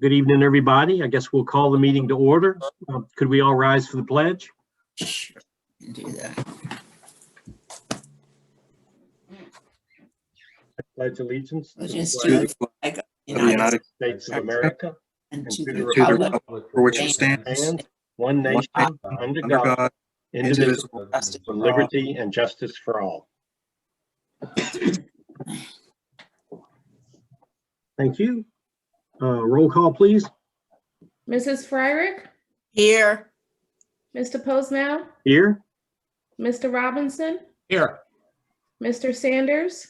Good evening, everybody. I guess we'll call the meeting to order. Could we all rise for the pledge? Sure, can do that. I pledge allegiance Allegiance to to the the flag flag of the of the United United States of America and and to to the the republic republic for which it stands, stands, one nation, under God, indivisible, justice with for all. liberty and justice for all. Thank you. Roll call, please. Mrs. Fryrick, Here, Mr. Posnell, Here. Mr. Robinson, Here. Mr. Sanders,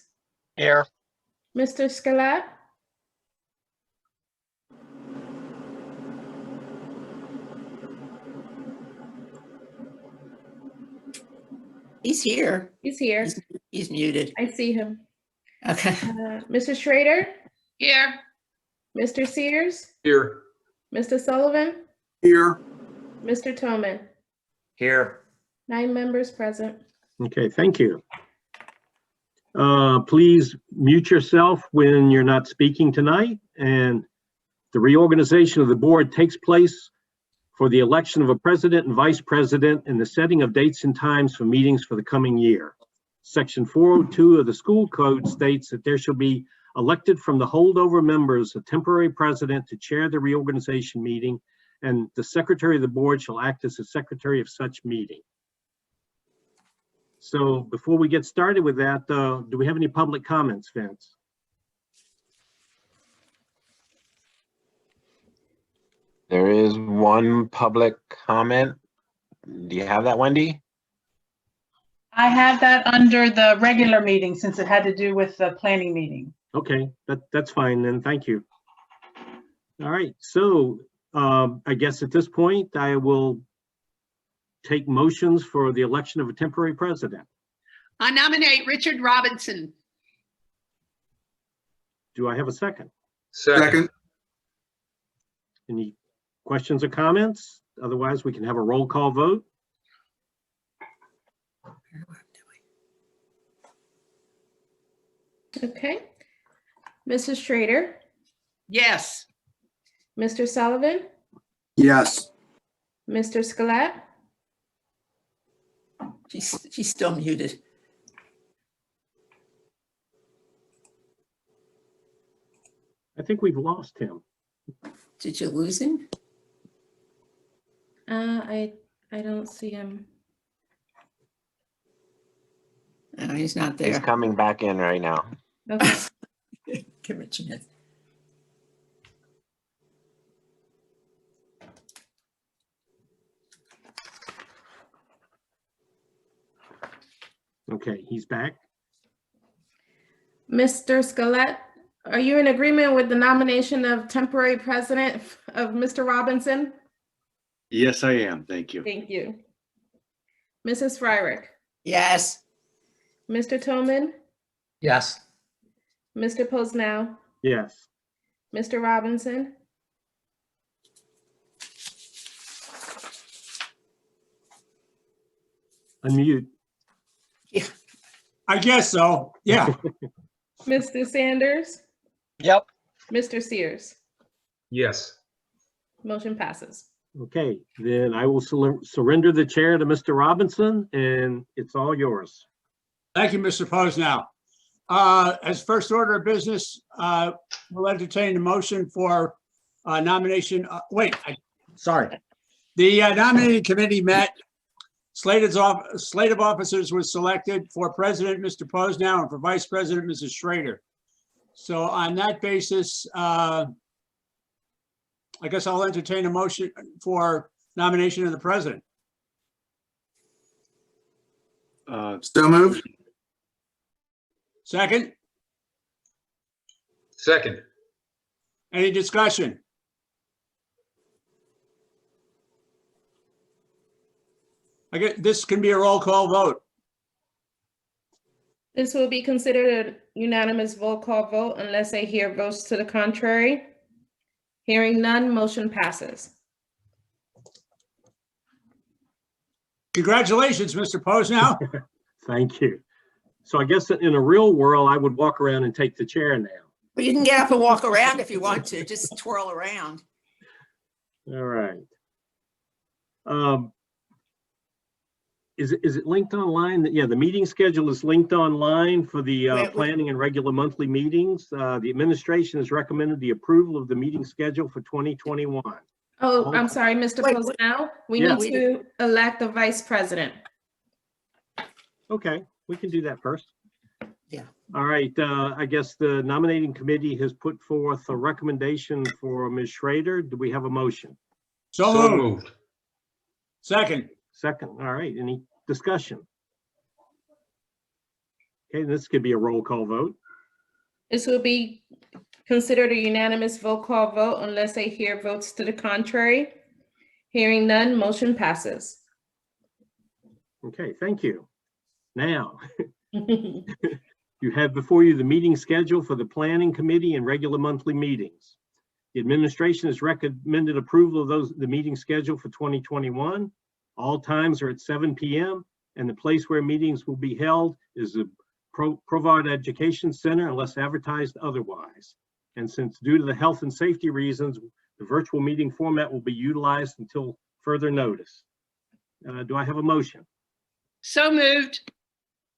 Here. Mr. Scalette, he's here. he's here. He's muted. I see him. Okay. Mrs. Schrader, Here. Mr. Sears, Here. Mr. Sullivan, Here. Mr. Toman. Here. 9 members present. Okay, thank you. Please mute yourself when you're not speaking tonight. And the reorganization of the board takes place for the election of a president and vice president and the setting of dates and times for meetings for the coming year. Section 402 of the school code states that there shall be elected from the holdover members a temporary president to chair the reorganization meeting, and the secretary of the board shall act as the secretary of such meeting. So before we get started with that, do we have any public comments, Vince? There is one public comment. Do you have that, Wendy? I have that under the regular meeting since it had to do with the planning meeting. Okay, that's fine then, thank you. All right, so I guess at this point, I will take motions for the election of a temporary president. I nominate Richard Robinson. Do I have a second? Second. Any questions or comments? Otherwise, we can have a roll call vote. Okay. Mrs. Schrader, Yes. Mr. Sullivan, Yes. Mr. Scalette, She's still muted. I think we've lost him. Did you lose him? I don't see him. No, he's not He's there. coming back in right now. Okay. Give it a minute. Okay, he's back. Mr. Scalette, are you in agreement with the nomination of temporary president of Mr. Robinson? Yes, I am. Thank you. Thank you. Mrs. Fryrick, Yes. Mr. Toman, Yes. Mr. Posnell, Yes. Mr. Robinson, Unmute. I guess so. Yeah. Mr. Sanders, Yep. Mr. Sears. Yes. Motion passes. Okay, then I will surrender the chair to Mr. Robinson, and it's all yours. Thank you, Mr. Posnell. As first order of business, we'll entertain a motion for nomination. Sorry. The nominating committee met. Slate of officers was selected for president, Mr. Posnell, and for vice president, Mrs. Schrader. So on that basis, I guess I'll entertain a motion for nomination of the president. So moved. Second, Second. any discussion? I guess this can be a roll call vote. This will be considered a unanimous roll call vote unless I hear votes to the contrary. Hearing none, motion passes. Congratulations, Mr. Posnell. Thank you. So I guess in a real world, I would walk around and take the chair now. But you can get up and walk around if you want to, just twirl around. All right. Is it linked online? Yeah, the meeting schedule is linked online for the Wait. planning and regular monthly meetings. The administration has recommended the approval of the meeting schedule for 2021. Oh, I'm sorry, Mr. Wait, Posnell. We Yeah. need to elect the vice president. Okay, we can do that first. Yeah. All right, I guess the nominating committee has put forth a recommendation for Ms. Schrader. Do we have a motion? So moved. Second. Second, all right, any discussion? Okay, this could be a roll call vote. This will be considered a unanimous vote call vote unless I hear votes to the contrary. Hearing none, motion passes. Okay, thank you. Now, you have before you the meeting schedule for the planning committee and regular monthly meetings. The administration has recommended approval of the meeting schedule for 2021. All times are at 7 p.m. and the place where meetings will be held is the Provide Education Center unless advertised otherwise. And since due to the health and safety reasons, the virtual meeting format will be utilized until further notice. Do I have a motion? So moved.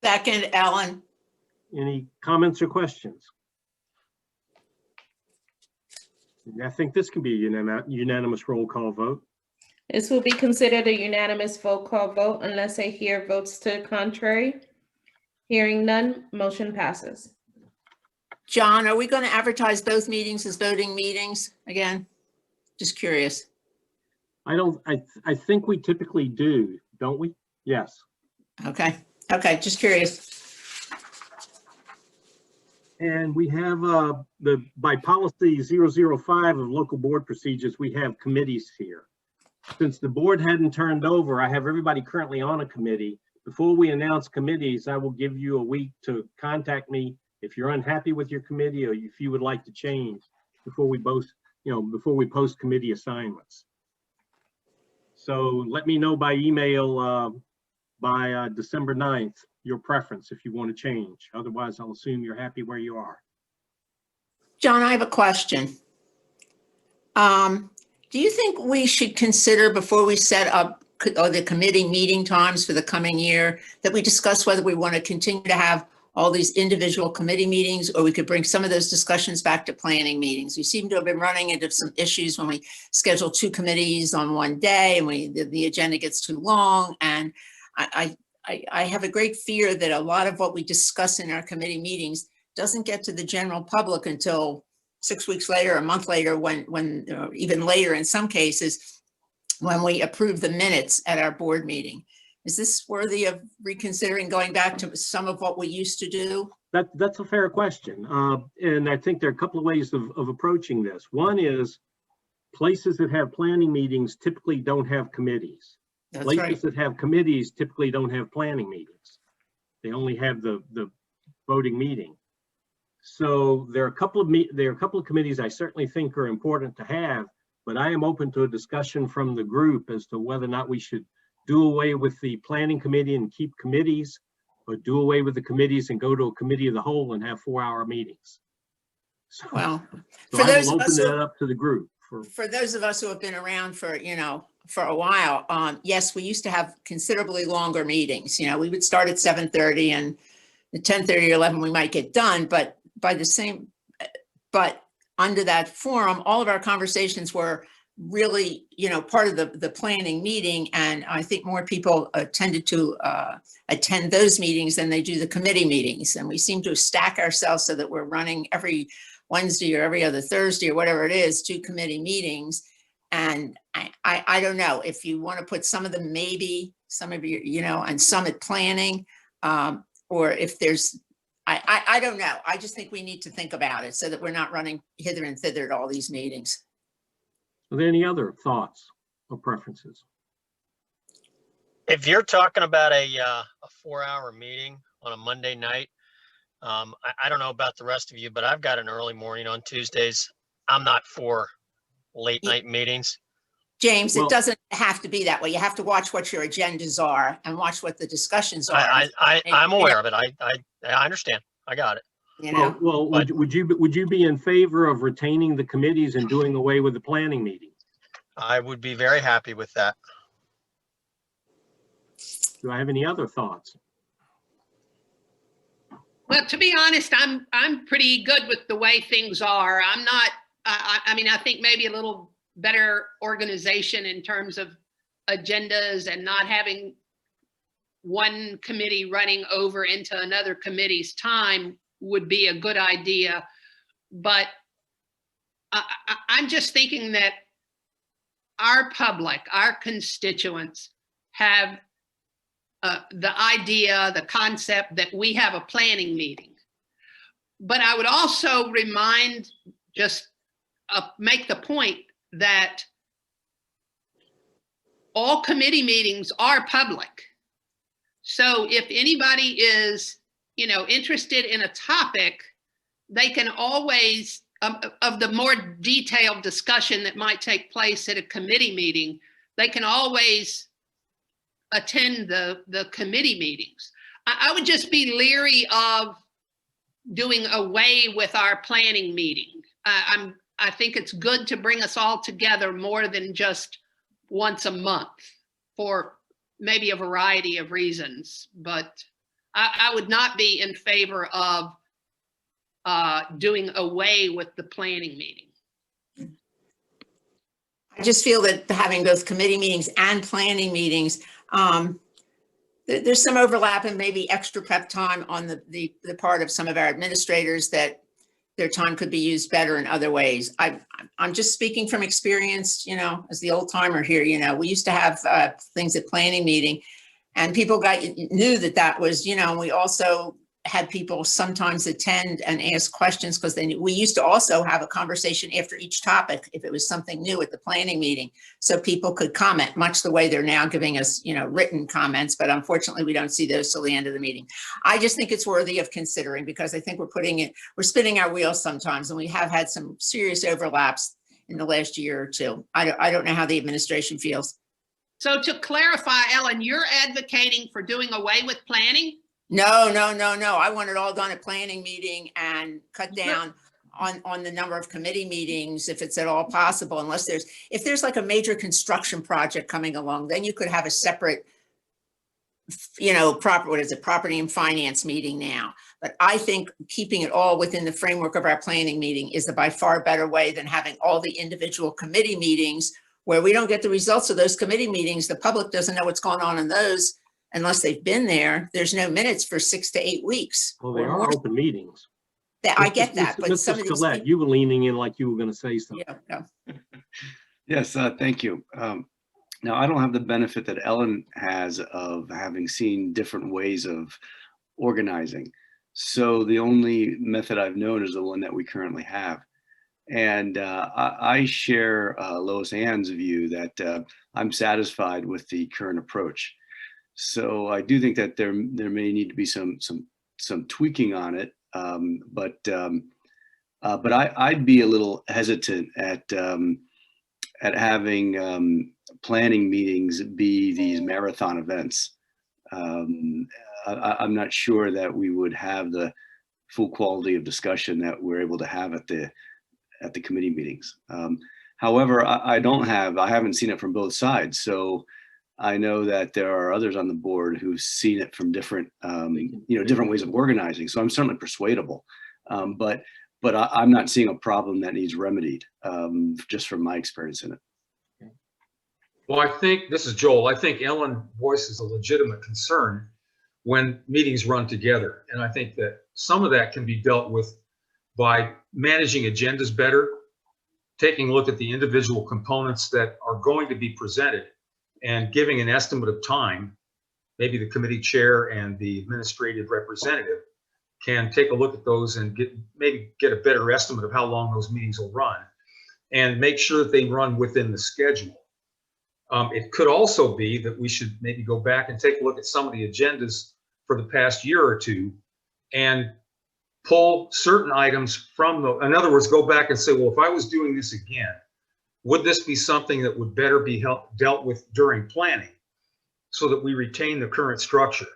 Second, Ellen. Any comments or questions? I think this can be a unanimous roll call vote. This will be considered a unanimous vote call vote unless I hear votes to the contrary. Hearing none, motion passes. John, are we going to advertise both meetings as voting meetings again? Just curious. I think we typically do, don't we? Yes. Okay, just curious. And we have by policy 005 of local board procedures, we have committees here. Since the board hadn't turned over, I have everybody currently on a committee. Before we announce committees, I will give you a week to contact me if you're unhappy with your committee or if you would like to change before we post committee assignments. So let me know by email by December 9th, your preference if you want to change. Otherwise, I'll assume you're happy where you are. John, I have a question. Do you think we should consider before we set up the committee meeting times for the coming year that we discuss whether we want to continue to have all these individual committee meetings, or we could bring some of those discussions back to planning meetings? We seem to have been running into some issues when we schedule two committees on one day and the agenda gets too long. And I have a great fear that a lot of what we discuss in our committee meetings doesn't get to the general public until 6 weeks later, a month later, when even later in some cases, when we approve the minutes at our board meeting. Is this worthy of reconsidering going back to some of what we used to do? That's a fair question. And I think there are a couple of ways of approaching this. One is places that have planning meetings typically don't have committees. That's Places right. that have committees typically don't have planning meetings. They only have the voting meeting. So there are a couple of committees I certainly think are important to have, but I am open to a discussion from the group as to whether or not we should do away with the planning committee and keep committees, or do away with the committees and go to a committee of the whole and have 4-hour meetings. So, Well, so for I those will of open us that up to the group. for those of us who have been around for a while, yes, we used to have considerably longer meetings. We would start at 7:30 and at 10:30 or 11 we might get done, but under that forum, all of our conversations were really, part of the planning meeting. And I think more people tended to attend those meetings than they do the committee meetings. And we seem to stack ourselves so that we're running every Wednesday or every other Thursday or whatever it is, 2 committee meetings. And I don't know if you want to put some of them, maybe some of you, and some at planning, or if there's, I don't know. I just think we need to think about it so that we're not running hither and thither at all these meetings. Are there any other thoughts or preferences? If you're talking about a 4-hour meeting on a Monday night, I don't know about the rest of you, but I've got an early morning on Tuesdays. I'm not for late night meetings. James, Well, it doesn't have to be that way. You have to watch what your agendas are and watch what the discussions are. I'm aware of it. I understand. I got it. you know? Well, would you be in favor of retaining the committees and doing away with the planning meeting? I would be very happy with that. Do I have any other thoughts? Well, to be honest, I'm pretty good with the way things are. I'm not, I mean, I think maybe a little better organization in terms of agendas and not having one committee running over into another committee's time would be a good idea. But I'm just thinking that our public, our constituents have the idea, the concept that we have a planning meeting. But I would also remind, just make the point that all committee meetings are public. So if anybody is, you know, interested in a topic, they can always, of the more detailed discussion that might take place at a committee meeting, they can always attend the committee meetings. I would just be leery of doing away with our planning meeting. I think it's good to bring us all together more than just once a month for maybe a variety of reasons, but I would not be in favor of doing away with the planning meeting. I just feel that having both committee meetings and planning meetings, there's some overlap and maybe extra prep time on the part of some of our administrators that their time could be used better in other ways. I'm just speaking from experience, you know, as the old timer here, you know, we used to have things at planning meeting and people knew that was, you know, and we also had people sometimes attend and ask questions because we used to also have a conversation after each topic if it was something new at the planning meeting, so people could comment, much the way they're now giving us, you know, written comments, but unfortunately we don't see those till the end of the meeting. I just think it's worthy of considering because I think we're spinning our wheels sometimes, and we have had some serious overlaps in the last year or two. I don't know how the administration feels. So to clarify, Ellen, you're advocating for doing away with planning? No. I want it all done at planning meeting and cut down on the number of committee meetings if it's at all possible, unless if there's like a major construction project coming along, then you could have a separate, you know, property and finance meeting now. But I think keeping it all within the framework of our planning meeting is the by far better way than having all the individual committee meetings where we don't get the results of those committee meetings. The public doesn't know what's going on in those. Unless they've been there, there's no minutes for 6 to 8 weeks. Well, they are open meetings. I get that, but some of these Gillette, you were leaning in like you were going to say something. Yeah, no. Yes, thank you. Now, I don't have the benefit that Ellen has of having seen different ways of organizing. So the only method I've known is the one that we currently have. And I share Lois Ann's view that I'm satisfied with the current approach. So I do think that there may need to be some tweaking on it, but I'd be a little hesitant at having planning meetings be these marathon events. I'm not sure that we would have the full quality of discussion that we're able to have at the committee meetings. However, I haven't seen it from both sides, so I know that there are others on the board who've seen it from different, different ways of organizing. So I'm certainly persuadable, but I'm not seeing a problem that needs remedied, just from my experience in it. Well, I think, this is Joel, I think Ellen voices a legitimate concern when meetings run together. And I think that some of that can be dealt with by managing agendas better, taking a look at the individual components that are going to be presented, and giving an estimate of time. Maybe the committee chair and the administrative representative can take a look at those and maybe get a better estimate of how long those meetings will run, and make sure that they run within the schedule. It could also be that we should maybe go back and take a look at some of the agendas for the past year or two and pull certain items from in other words, go back and say, well, if I was doing this again, would this be something that would better be dealt with during planning so that we retain the current structure?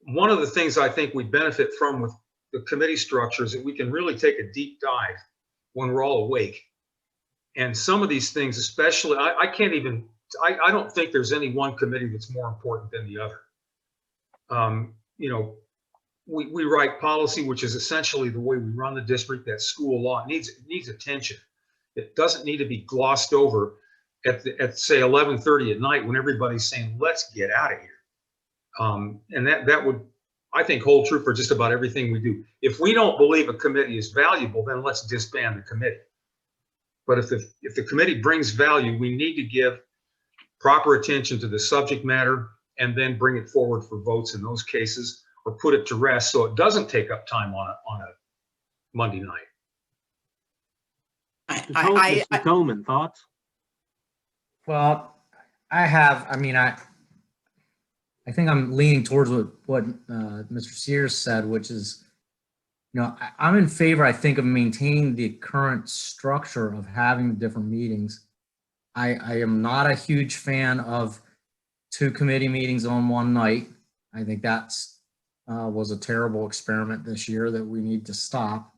One of the things I think we benefit from with the committee structures that we can really take a deep dive when we're all awake. And some of these things, especially, I can't even, I don't think there's any one committee that's more important than the other. You know, we write policy, which is essentially the way we run the district. That school law needs attention. It doesn't need to be glossed over at say 11:30 at night when everybody's saying, let's get out of here. And that would, I think, hold true for just about everything we do. If we don't believe a committee is valuable, then let's disband the committee. But if the committee brings value, we need to give proper attention to the subject matter and then bring it forward for votes in those cases, or put it to rest so it doesn't take up time on a Monday night. Mr. Tolman, thoughts? Well, I think I'm leaning towards what Mr. Sears said, which is, you know, I'm in favor, I think, of maintaining the current structure of having different meetings. I am not a huge fan of 2 committee meetings on one night. I think that's was a terrible experiment this year that we need to stop,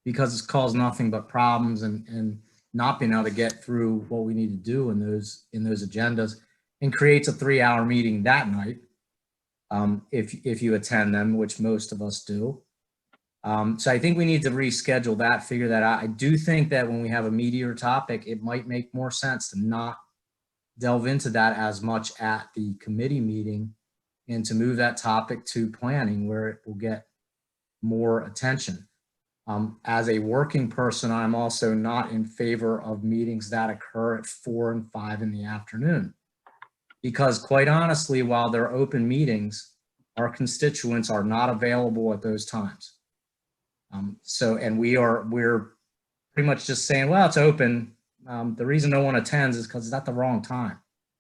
because it's caused nothing but problems and not being able to get through what we need to do in those agendas, and creates a 3-hour meeting that night if you attend them, which most of us do. So I think we need to reschedule that, figure that out. I do think that when we have a meatier topic, it might make more sense to not delve into that as much at the committee meeting, and to move that topic to planning, where it will get more attention. As a working person, I'm also not in favor of meetings that occur at 4 and 5 in the afternoon, because quite honestly, while they're open meetings, our constituents are not available at those times. And we're pretty much just saying, well, it's open. The reason no one attends is because it's at the wrong time.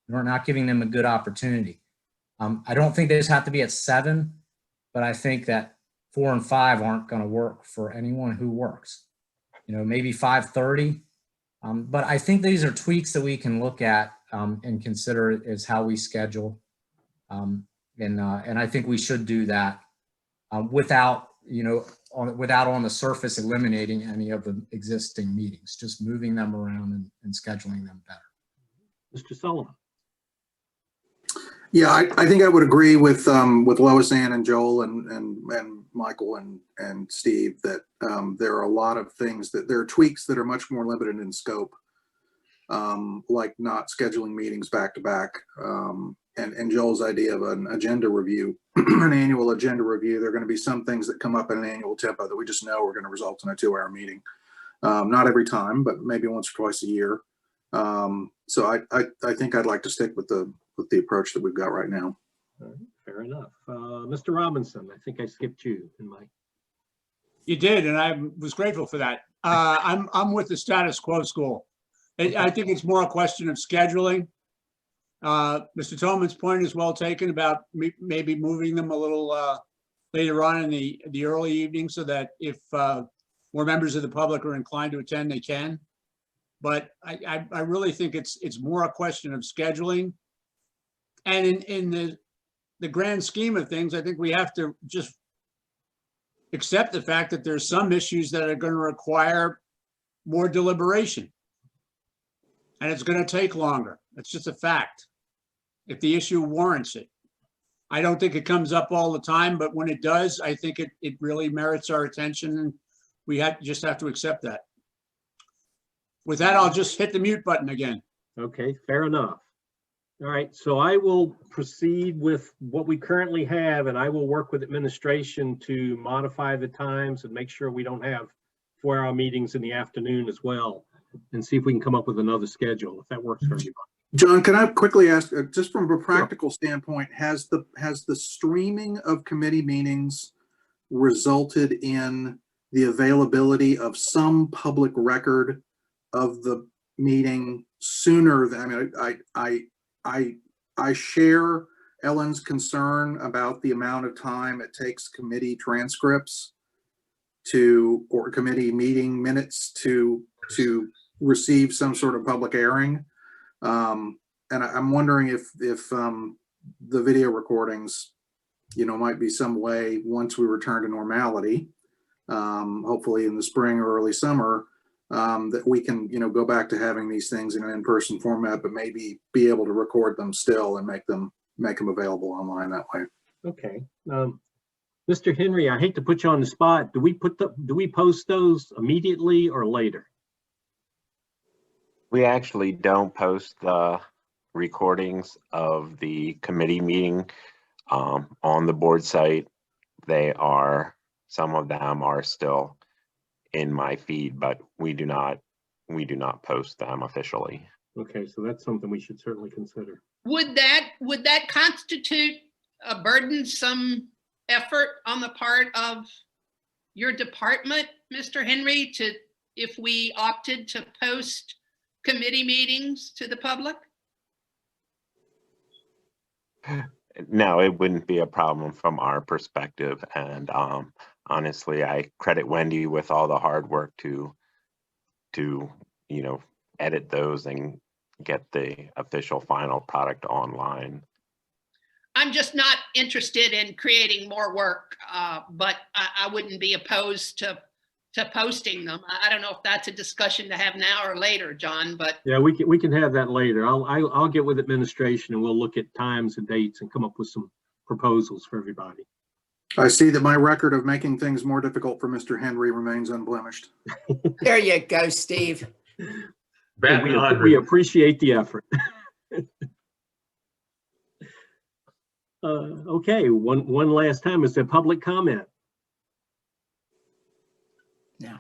We're not giving them a good opportunity. I don't think they just have to be at 7, but I think that 4 and 5 aren't going to work for anyone who works. You know, maybe 5:30. But I think these are tweaks that we can look at and consider as how we schedule. And I think we should do that without, you know, without on the surface eliminating any of the existing meetings, just moving them around and scheduling them better. Mr. Sullivan. Yeah, I think I would agree with Lois Ann and Joel and Michael and Steve that there are a lot of things that there are tweaks that are much more limited in scope, like not scheduling meetings back to back, and Joel's idea of an agenda review, an annual agenda review. There are going to be some things that come up in an annual tempo that we just know are going to result in a 2-hour meeting. Not every time, but maybe once or twice a year. So I think I'd like to stick with the approach that we've got right now. All right, fair enough. Mr. Robinson, I think I skipped you in my. You did, and I was grateful for that. I'm with the status quo school. I think it's more a question of scheduling. Mr. Tolman's point is well taken about maybe moving them a little later on in the early evening, so that if more members of the public are inclined to attend, they can. But I really think it's more a question of scheduling. And in the grand scheme of things, I think we have to just accept the fact that there's some issues that are going to require more deliberation. And it's going to take longer. That's just a fact. If the issue warrants it. I don't think it comes up all the time, but when it does, I think it really merits our attention, and we just have to accept that. With that, I'll just hit the mute button again. Okay, fair enough. All right, so I will proceed with what we currently have, and I will work with administration to modify the times and make sure we don't have 4-hour meetings in the afternoon as well, and see if we can come up with another schedule, if that works for everybody. John, can I quickly ask, just from a practical standpoint, has the streaming of committee meetings resulted in the availability of some public record of the meeting sooner than, I share Ellen's concern about the amount of time it takes committee transcripts or committee meeting minutes to receive some sort of public airing. And I'm wondering if the video recordings, you know, might be some way, once we return to normality, hopefully in the spring or early summer, that we can, go back to having these things in an in-person format, but maybe be able to record them still and make them available online that way. Okay. Mr. Henry, I hate to put you on the spot. Do we post those immediately or later? We actually don't post the recordings of the committee meeting on the board site. Some of them are still in my feed, but we do not post them officially. Okay, so that's something we should certainly consider. Would that constitute a burdensome effort on the part of your department, Mr. Henry, if we opted to post committee meetings to the public? No, it wouldn't be a problem from our perspective. And honestly, I credit Wendy with all the hard work to edit those and get the official final product online. I'm just not interested in creating more work, but I wouldn't be opposed to posting them. I don't know if that's a discussion to have now or later, John, but. Yeah, we can have that later. I'll get with administration and we'll look at times and dates and come up with some proposals for everybody. I see that my record of making things more difficult for Mr. Henry remains unblemished. There you go, Steve. We appreciate the effort. Okay, one last time, is there public comment? No.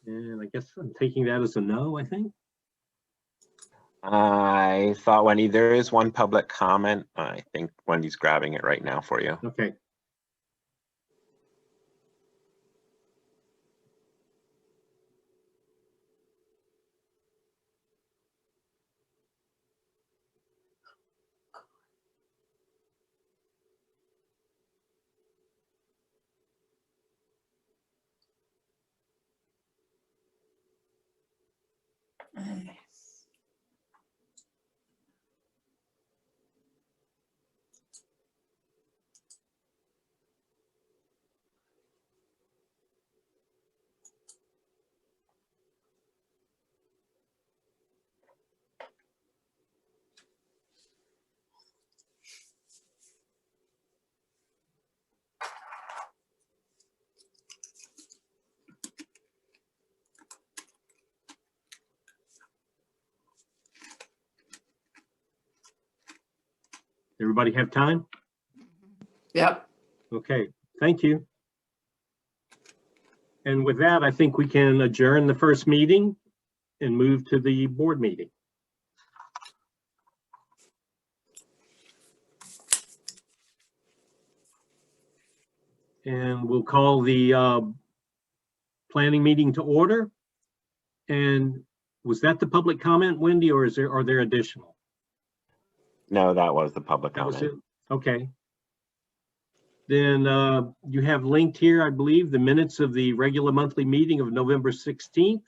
And I guess I'm taking that as a no, I think. I thought, Wendy, there is one public comment. I think Wendy's grabbing it right now for you. Okay. Everybody have time? Yep. Okay, thank you. And with that, I think we can adjourn the first meeting and move to the board meeting. And we'll call the planning meeting to order. And was that the public comment, Wendy, or are there additional? No, that was the public That was it? comment. Okay. Then you have linked here, I believe, the minutes of the regular monthly meeting of November 16th.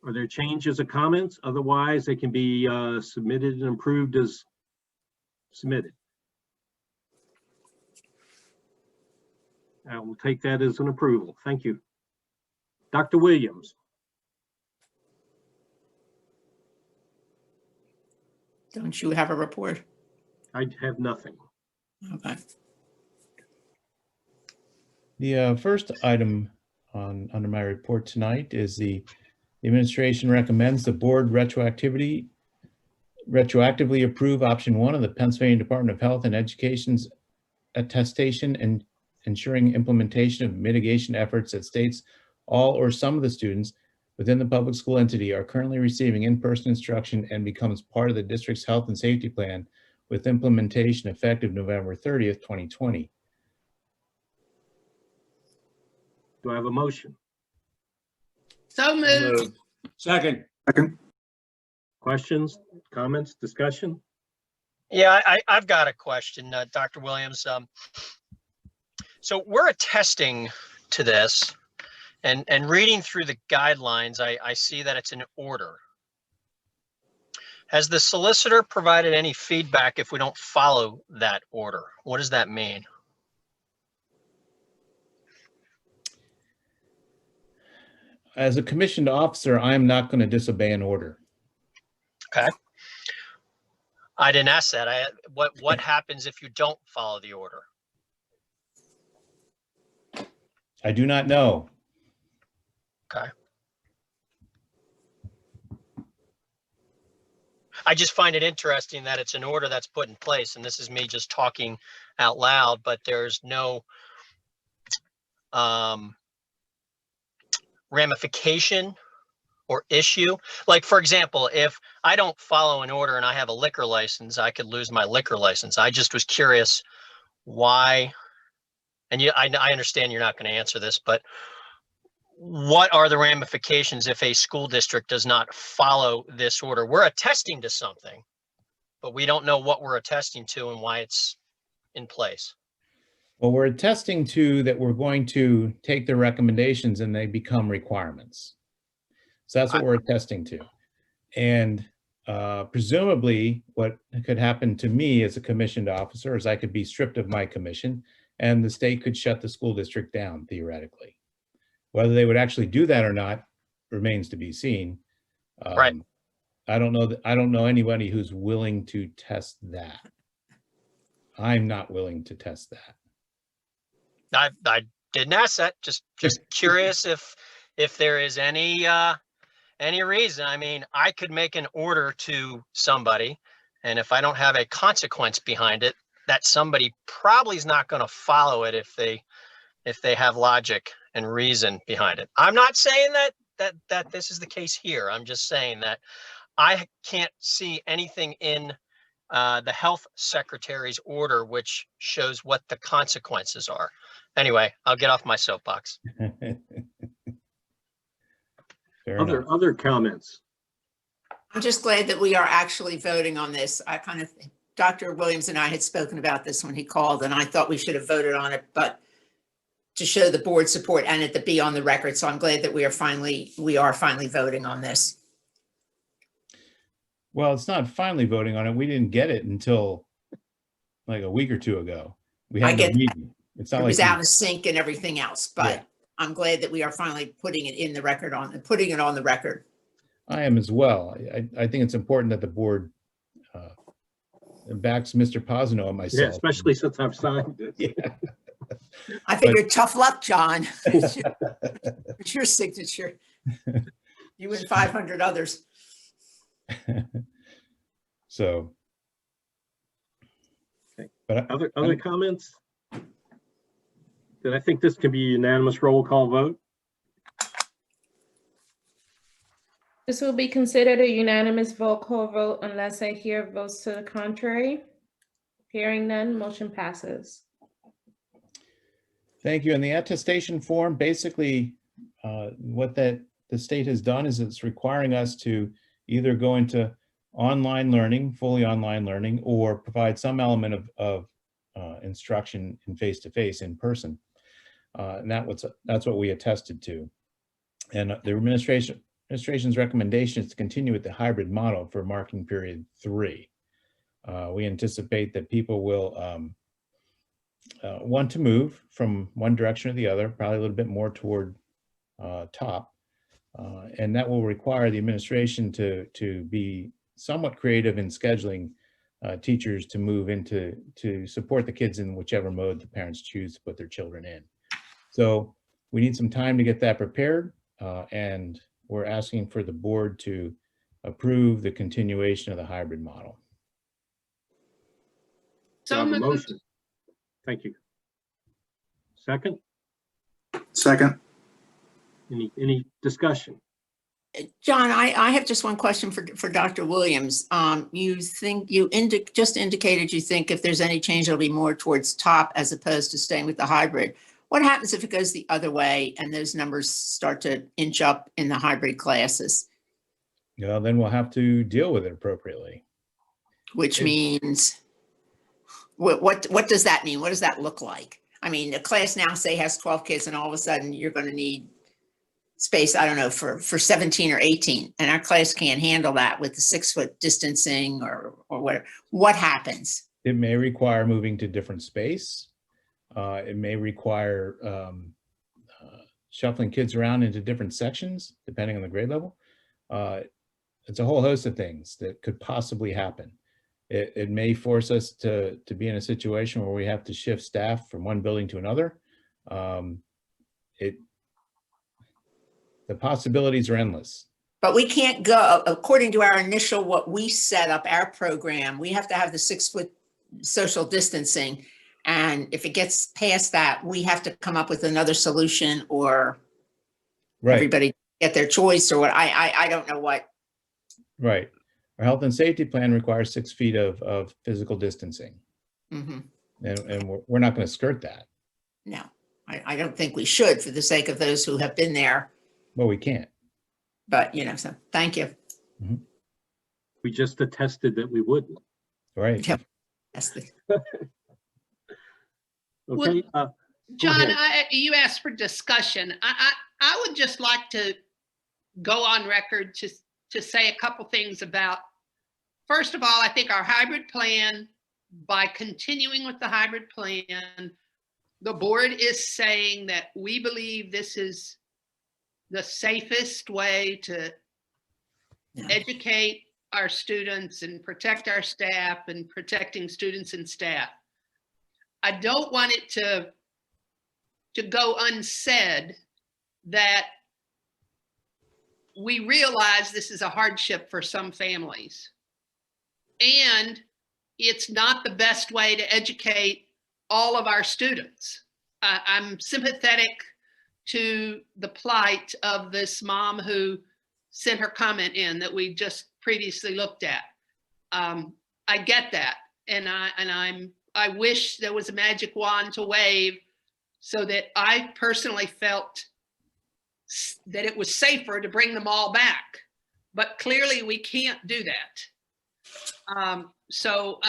Are there changes or comments? Otherwise, they can be submitted and approved as submitted. I will take that as an approval. Thank you. Dr. Williams. Don't you have a report? I have nothing. Okay. The first item under my report tonight is the administration recommends the board retroactively approve option 1 of the Pennsylvania Department of Health and Education's attestation and ensuring implementation of mitigation efforts that states all or some of the students within the public school entity are currently receiving in-person instruction and becomes part of the district's health and safety plan with implementation effective November 30th, 2020. Do I have a motion? So moved. Second. Questions, comments, discussion? Yeah, I've got a question, Dr. Williams. So we're attesting to this, and reading through the guidelines, I see that it's an order. Has the solicitor provided any feedback if we don't follow that order? What does that mean? As a commissioned officer, I am not going to disobey an order. Okay. I didn't ask that. What happens if you don't follow the order? I do not know. Okay. I just find it interesting that it's an order that's put in place, and this is me just talking out loud, but there's no ramification or issue. Like, for example, if I don't follow an order and I have a liquor license, I could lose my liquor license. I just was curious why, and I understand you're not going to answer this, but what are the ramifications if a school district does not follow this order? We're attesting to something, but we don't know what we're attesting to and why it's in place. Well, we're attesting to that we're going to take the recommendations and they become requirements. So that's what we're attesting to. And presumably what could happen to me as a commissioned officer is I could be stripped of my commission and the state could shut the school district down theoretically. Whether they would actually do that or not remains to be seen. Right. I don't know anybody who's willing to test that. I'm not willing to test that. I didn't ask that. Just curious if there is any reason. I mean, I could make an order to somebody, and if I don't have a consequence behind it, that somebody probably is not going to follow it if they have logic and reason behind it. I'm not saying that this is the case here. I'm just saying that I can't see anything in the health secretary's order which shows what the consequences are. Anyway, I'll get off my soapbox. Other comments? I'm just glad that we are actually voting on this. Dr. Williams and I had spoken about this when he called, and I thought we should have voted on it, but to show the board support and it to be on the record. So I'm glad that we are finally voting on this. Well, it's not finally voting on it. We didn't get it until like a week or two ago. We had a meeting. It's not It like was out of sync and everything else, but Yeah. I'm glad that we are finally putting it in the record putting it on the record. I am as well. I think it's important that the board backs Mr. Posno and myself. Yeah, especially since I've signed it. Yeah. I figured tough luck, John. It's your signature. You and 500 others. So. Okay. But Other comments? Then I think this can be a unanimous roll call vote. This will be considered a unanimous roll call vote unless I hear votes to the contrary. Hearing none, motion passes. Thank you. And the attestation form, basically, what the state has done is it's requiring us to either go into online learning, fully online learning, or provide some element of instruction in face-to-face in person. And that's what we attested to. And the administration's recommendation is to continue with the hybrid model for marking period 3. We anticipate that people will want to move from one direction or the other, probably a little bit more toward top. And that will require the administration to be somewhat creative in scheduling teachers to move to support the kids in whichever mode the parents choose to put their children in. So we need some time to get that prepared, and we're asking for the board to approve the continuation of the hybrid model. Do I have a motion? Thank you. Second? Second. Any discussion? John, I have just one question for Dr. Williams. You just indicated you think if there's any change, it'll be more towards top as opposed to staying with the hybrid. What happens if it goes the other way and those numbers start to inch up in the hybrid classes? Well, then we'll have to deal with it appropriately. Which means, what does that mean? What does that look like? I mean, the class now say has 12 kids and all of a sudden you're going to need space, I don't know, for 17 or 18, and our class can't handle that with the 6-foot distancing or whatever, what happens? It may require moving to different space. It may require shuffling kids around into different sections, depending on the grade level. It's a whole host of things that could possibly happen. It may force us to be in a situation where we have to shift staff from one building to another. The possibilities are endless. But we can't go, according to our initial, what we set up, our program, we have to have the 6-foot social distancing. And if it gets past that, we have to come up with another solution, or Right. everybody get their choice, or what, I don't know what. Right. Our health and safety plan requires 6 feet of physical distancing. Mhm. And we're not going to skirt that. No, I don't think we should, for the sake of those who have been there, Well, we can't. but so thank you. We just attested that we wouldn't. Right. Yep. That's the, Okay. John, ahead. you asked for discussion. I would just like to go on record to say a couple things about, first of all, I think our hybrid plan, by continuing with the hybrid plan, the board is saying that we believe this is the safest way to educate our students and protect our staff and protecting students and staff. I don't want it to go unsaid that we realize this is a hardship for some families. And it's not the best way to educate all of our students. I'm sympathetic to the plight of this mom who sent her comment in that we just previously looked at. I get that, and I wish there was a magic wand to wave so that I personally felt that it was safer to bring them all back. But clearly we can't do that. So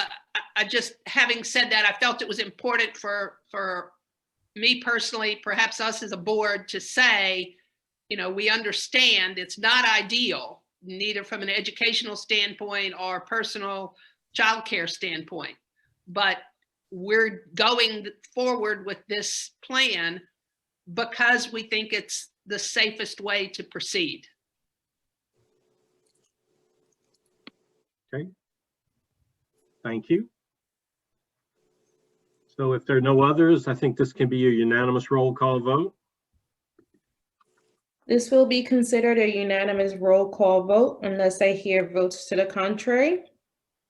I just, having said that, I felt it was important for me personally, perhaps us as a board, to say, we understand it's not ideal, neither from an educational standpoint or personal childcare standpoint, but we're going forward with this plan because we think it's the safest way to proceed. Okay. Thank you. So if there are no others, I think this can be a unanimous roll call vote. This will be considered a unanimous roll call vote unless I hear votes to the contrary.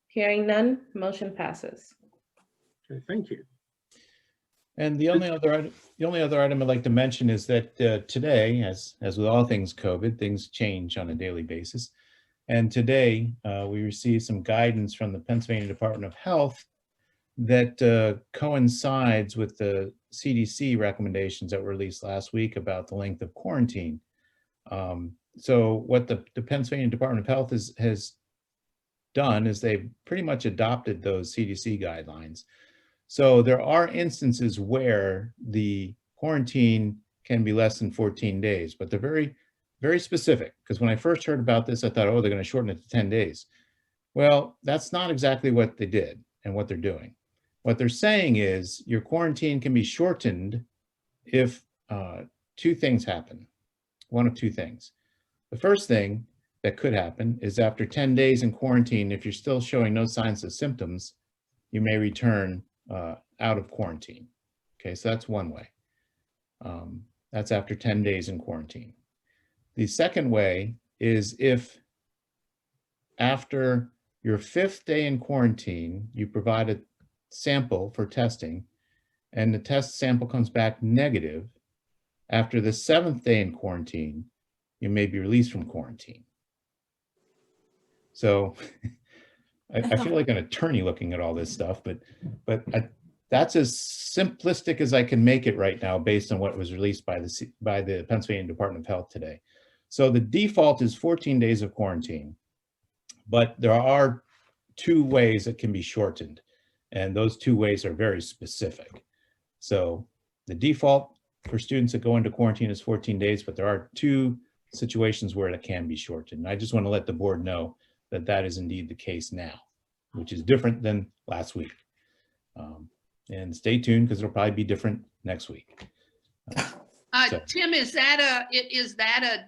Hearing none, motion passes. Okay, thank you. And the only other item I'd like to mention is that today, as with all things COVID, things change on a daily basis. And today we received some guidance from the Pennsylvania Department of Health that coincides with the CDC recommendations that were released last week about the length of quarantine. So what the Pennsylvania Department of Health has done is they've pretty much adopted those CDC guidelines. So there are instances where the quarantine can be less than 14 days, but they're very, very specific. Because when I first heard about this, I thought, oh, they're going to shorten it to 10 days. Well, that's not exactly what they did and what they're doing. What they're saying is your quarantine can be shortened if 2 things happen. One of 2 things. The first thing that could happen is after 10 days in quarantine, if you're still showing no signs of symptoms, you may return out of quarantine. Okay, so that's one way. That's after 10 days in quarantine. The second way is if after your 5th day in quarantine, you provide a sample for testing and the test sample comes back negative, after the 7th day in quarantine, you may be released from quarantine. So I feel like an attorney looking at all this stuff, but that's as simplistic as I can make it right now based on what was released by the Pennsylvania Department of Health today. So the default is 14 days of quarantine, but there are 2 ways that can be shortened, and those 2 ways are very specific. So the default for students that go into quarantine is 14 days, but there are 2 situations where it can be shortened. And I just want to let the board know that that is indeed the case now, which is different than last week. And stay tuned because it'll probably be different next week. So- Tim, is that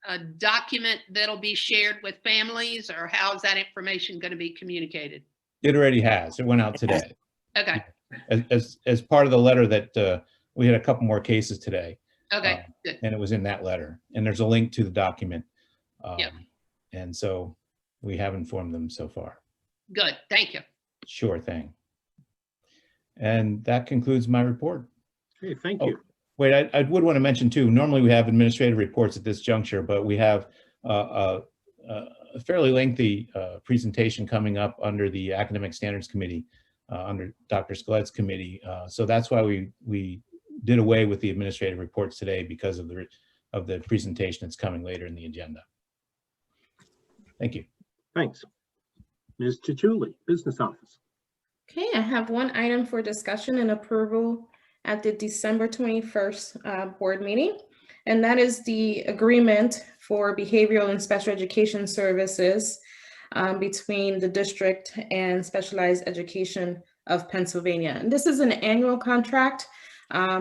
a document that'll be shared with families, or how is that information going to be communicated? It already has. It went out today. Okay, As part of the letter that we had a couple more cases today. okay, good. And it was in that letter. And there's a link to the document. Yep. And so we have informed them so far. Good, thank you. Sure thing. And that concludes my report. Okay, thank you. Wait, I would want to mention too, normally we have administrative reports at this juncture, but we have a fairly lengthy presentation coming up under the Academic Standards Committee, under Dr. Skelet's committee. So that's why we did away with the administrative reports today, because of the presentation that's coming later in the agenda. Thank you. Thanks. Ms. Chichuli, Business Office. Okay, I have one item for discussion and approval at the December 21st board meeting, and that is the agreement for behavioral and special education services between the district and Specialized Education of Pennsylvania. And this is an annual contract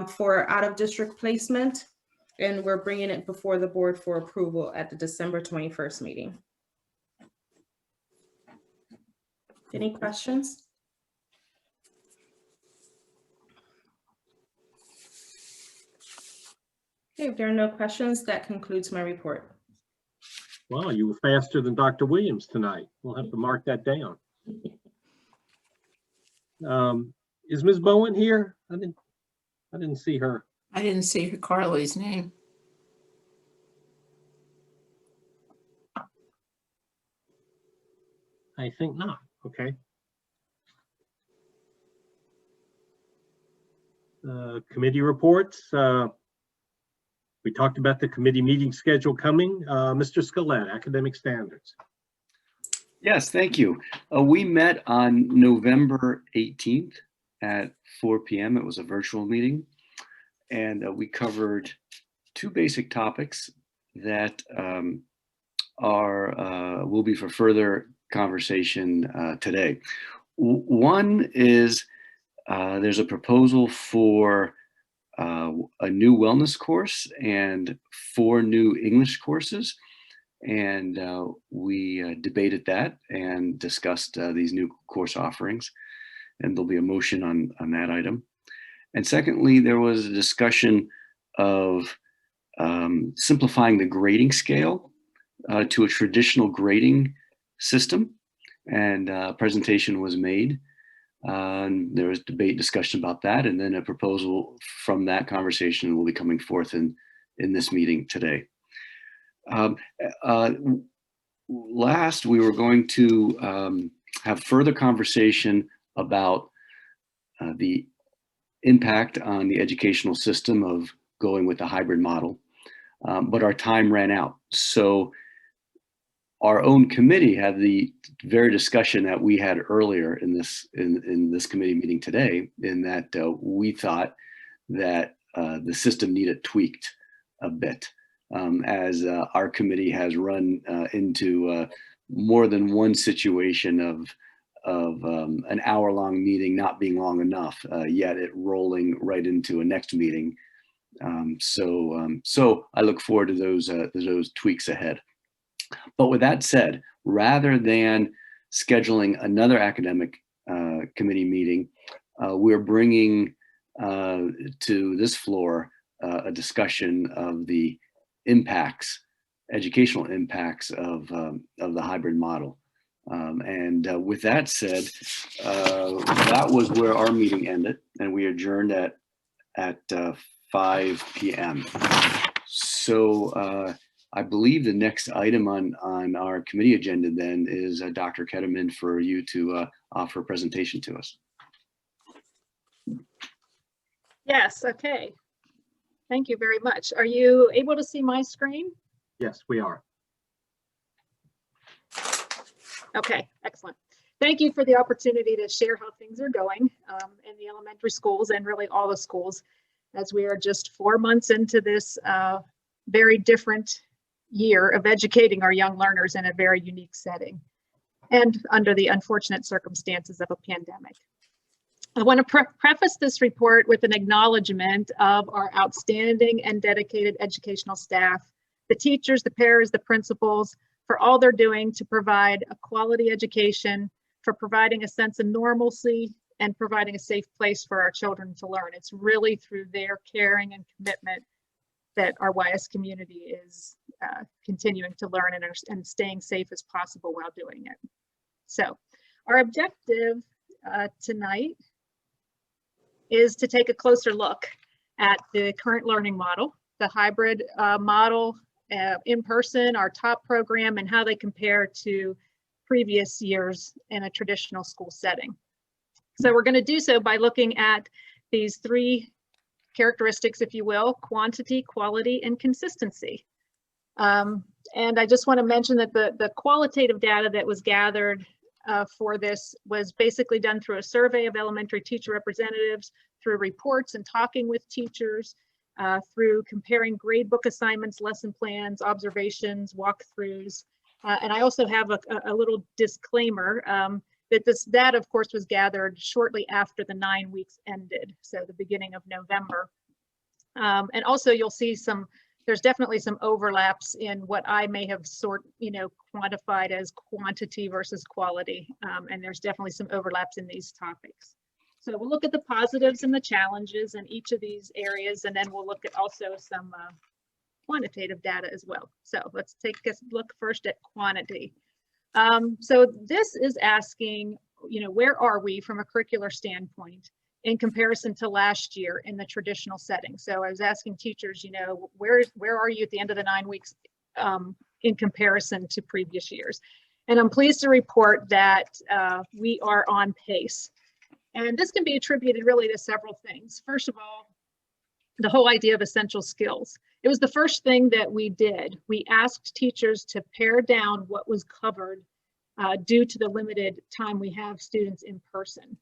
for out-of-district placement, and we're bringing it before the board for approval at the December 21st meeting. Any questions? Okay, if there are no questions, that concludes my report. Well, you were faster than Dr. Williams tonight. We'll have to mark that down. Is Ms. Bowen here? I didn't see her. I didn't see Carly's name. I think not. Okay. Committee reports. We talked about the committee meeting schedule coming. Mr. Skelet, Academic Standards. Yes, thank you. We met on November 18th at 4 p.m. It was a virtual meeting, and we covered 2 basic topics that will be for further conversation today. One is there's a proposal for a new wellness course and 4 new English courses. And we debated that and discussed these new course offerings. And there'll be a motion on that item. And secondly, there was a discussion of simplifying the grading scale to a traditional grading system. And a presentation was made. There was debate, discussion about that, and then a proposal from that conversation will be coming forth in this meeting today. Last, we were going to have further conversation about the impact on the educational system of going with the hybrid model, but our time ran out. So our own committee had the very discussion that we had earlier in this committee meeting today, in that we thought that the system needed tweaked a bit, as our committee has run into more than one situation of an hour-long meeting not being long enough, yet it rolling right into a next meeting. So I look forward to those tweaks ahead. But with that said, rather than scheduling another academic committee meeting, we're bringing to this floor a discussion of the impacts, educational impacts of the hybrid model. And with that said, that was where our meeting ended, and we adjourned at 5 p.m. So I believe the next item on our committee agenda then is Dr. Ketterman, for you to offer a presentation to us. Yes, okay. Thank you very much. Are you able to see my screen? Yes, we are. Okay, excellent. Thank you for the opportunity to share how things are going in the elementary schools and really all the schools. as we are just 4 months into this very different year of educating our young learners in a very unique setting and under the unfortunate circumstances of a pandemic. I want to preface this report with an acknowledgement of our outstanding and dedicated educational staff, the teachers, the paras, the principals, for all they're doing to provide a quality education, for providing a sense of normalcy, and providing a safe place for our children to learn. It's really through their caring and commitment that our YS community is continuing to learn and staying safe as possible while doing it. So our objective tonight is to take a closer look at the current learning model, the hybrid model, in person, our top program, and how they compare to previous years in a traditional school setting. So we're going to do so by looking at these 3 characteristics, if you will: quantity, quality, and consistency. And I just want to mention that the qualitative data that was gathered for this was basically done through a survey of elementary teacher representatives, through reports and talking with teachers, through comparing gradebook assignments, lesson plans, observations, walkthroughs. And I also have a little disclaimer that of course was gathered shortly after the 9 weeks ended, so the beginning of November. And also you'll see there's definitely some overlaps in what I may have quantified as quantity versus quality. And there's definitely some overlaps in these topics. So we'll look at the positives and the challenges in each of these areas, and then we'll look at also some quantitative data as well. So let's take a look first at quantity. So this is asking, where are we from a curricular standpoint in comparison to last year in the traditional setting? So I was asking teachers, where are you at the end of the 9 weeks in comparison to previous years? And I'm pleased to report that we are on pace. And this can be attributed really to several things. First of all, the whole idea of essential skills. It was the first thing that we did. We asked teachers to pare down what was covered due to the limited time we have students in person.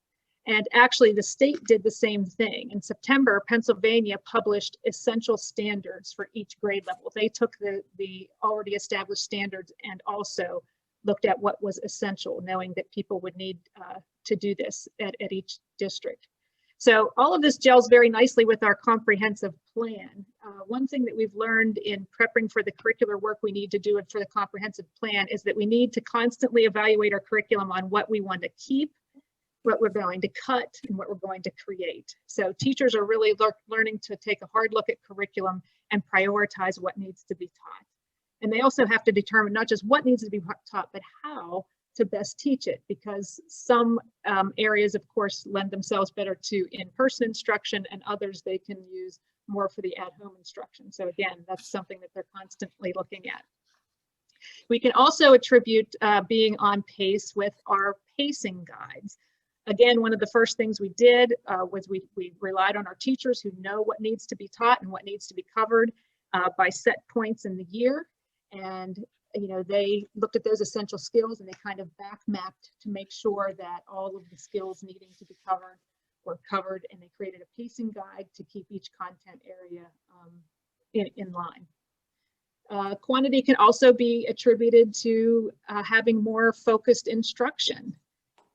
And actually the state did the same thing. In September, Pennsylvania published essential standards for each grade level. They took the already established standards and also looked at what was essential, knowing that people would need to do this at each district. So all of this gels very nicely with our comprehensive plan. One thing that we've learned in prepping for the curricular work we need to do for the comprehensive plan is that we need to constantly evaluate our curriculum on what we want to keep, what we're going to cut, and what we're going to create. So teachers are really learning to take a hard look at curriculum and prioritize what needs to be taught. And they also have to determine not just what needs to be taught, but how to best teach it, because some areas, of course, lend themselves better to in-person instruction, and others they can use more for the at-home instruction. So again, that's something that they're constantly looking at. We can also attribute being on pace with our pacing guides. Again, one of the first things we did was we relied on our teachers who know what needs to be taught and what needs to be covered by set points in the year. And they looked at those essential skills and they kind of back mapped to make sure that all of the skills needing to be covered were covered, and they created a pacing guide to keep each content area in line. Quantity can also be attributed to having more focused instruction,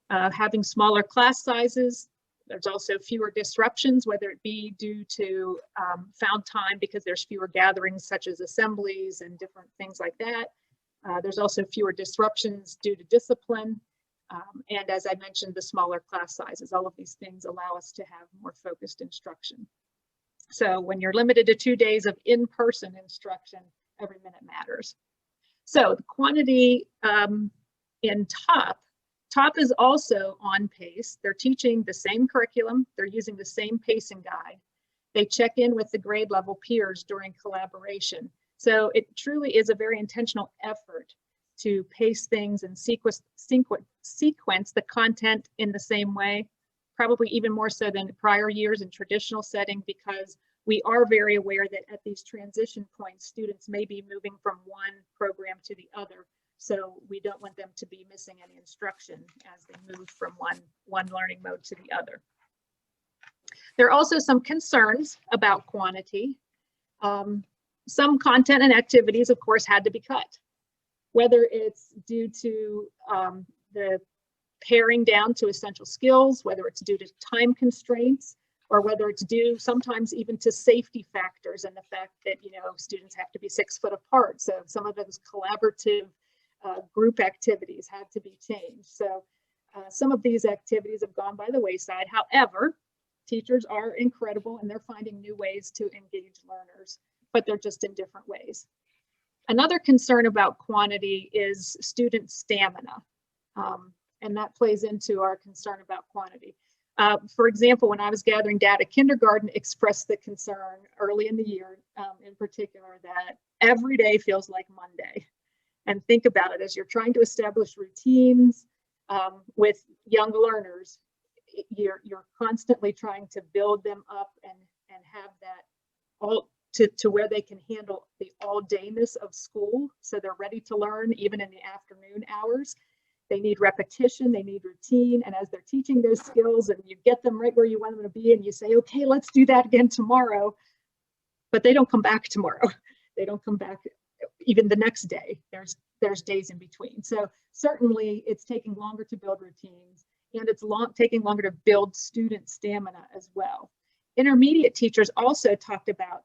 having smaller class sizes. There's also fewer disruptions, whether it be due to found time because there's fewer gatherings such as assemblies and different things like that. There's also fewer disruptions due to discipline. And as I mentioned, the smaller class sizes. All of these things allow us to have more focused instruction. So when you're limited to 2 days of in-person instruction, every minute matters. So the quantity in TOP is also on pace. They're teaching the same curriculum. They're using the same pacing guide. They check in with the grade level peers during collaboration. So it truly is a very intentional effort to pace things and sequence the content in the same way, probably even more so than prior years in traditional setting, because we are very aware that at these transition points, students may be moving from one program to the other. So we don't want them to be missing any instruction as they move from one learning mode to the other. There are also some concerns about quantity. Some content and activities, of course, had to be cut, whether it's due to the paring down to essential skills, whether it's due to time constraints, or whether it's due sometimes even to safety factors and the fact that, you know, students have to be 6 foot apart. So some of those collaborative group activities had to be changed. So some of these activities have gone by the wayside. However, teachers are incredible and they're finding new ways to engage learners, but they're just in different ways. Another concern about quantity is student stamina, and that plays into our concern about quantity. For example, when I was gathering data, kindergarten expressed the concern early in the year, in particular, that every day feels like Monday. And think about it, as you're trying to establish routines with young learners, you're constantly trying to build them up and have that all to where they can handle the all-dayness of school, so they're ready to learn even in the afternoon hours. They need repetition, they need routine, and as they're teaching those skills and you get them right where you want them to be and you say, okay, let's do that again tomorrow, but they don't come back tomorrow. They don't come back even the next day. There's days in between. So certainly it's taking longer to build routines, and it's taking longer to build student stamina as well. Intermediate teachers also talked about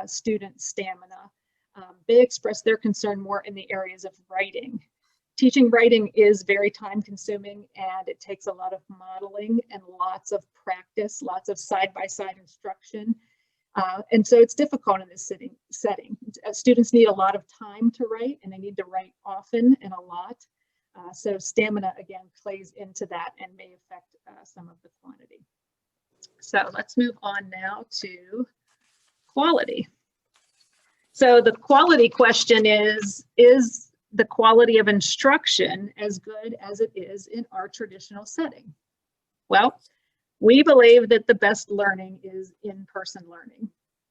student stamina. They expressed their concern more in the areas of writing. Teaching writing is very time consuming, and it takes a lot of modeling and lots of practice, lots of side-by-side instruction. And so it's difficult in this setting. Students need a lot of time to write, and they need to write often and a lot. So stamina, again, plays into that and may affect some of the quantity. So let's move on now to quality. So the quality question is the quality of instruction as good as it is in our traditional setting? Well, we believe that the best learning is in-person learning.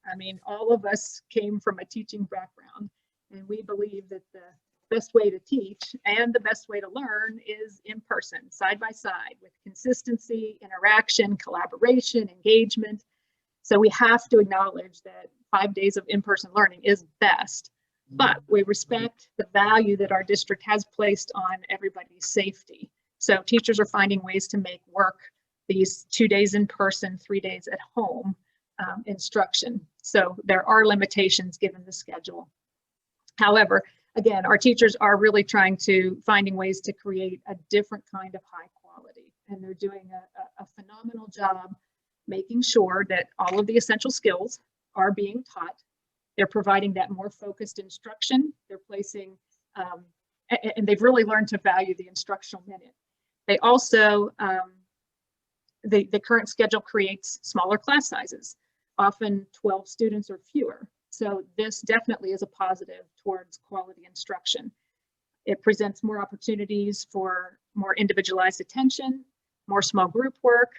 I mean, all of us came from a teaching background, and we believe that the best way to teach and the best way to learn is in person, side by side, with consistency, interaction, collaboration, engagement. So we have to acknowledge that 5 days of in-person learning is best, but we respect the value that our district has placed on everybody's safety. So teachers are finding ways to make work these 2 days in person, 3 days at home instruction. So there are limitations given the schedule. However, again, our teachers are really trying to finding ways to create a different kind of high quality, and they're doing a phenomenal job making sure that all of the essential skills are being taught. They're providing that more focused instruction. They're placing, and they've really learned to value the instructional minute. They also, the current schedule creates smaller class sizes, often 12 students or fewer. So this definitely is a positive towards quality instruction. It presents more opportunities for more individualized attention, more small group work.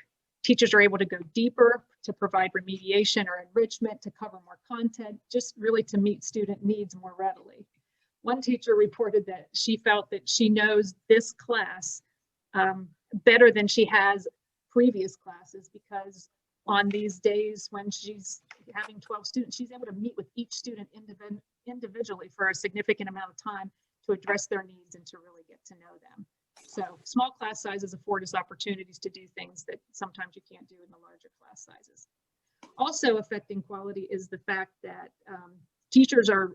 Teachers are able to go deeper to provide remediation or enrichment, to cover more content, just really to meet student needs more readily. One teacher reported that she felt that she knows this class better than she has previous classes, because on these days when she's having 12 students, she's able to meet with each student individually for a significant amount of time to address their needs and to really get to know them. So small class sizes afford us opportunities to do things that sometimes you can't do in the larger class sizes. Also affecting quality is the fact that teachers are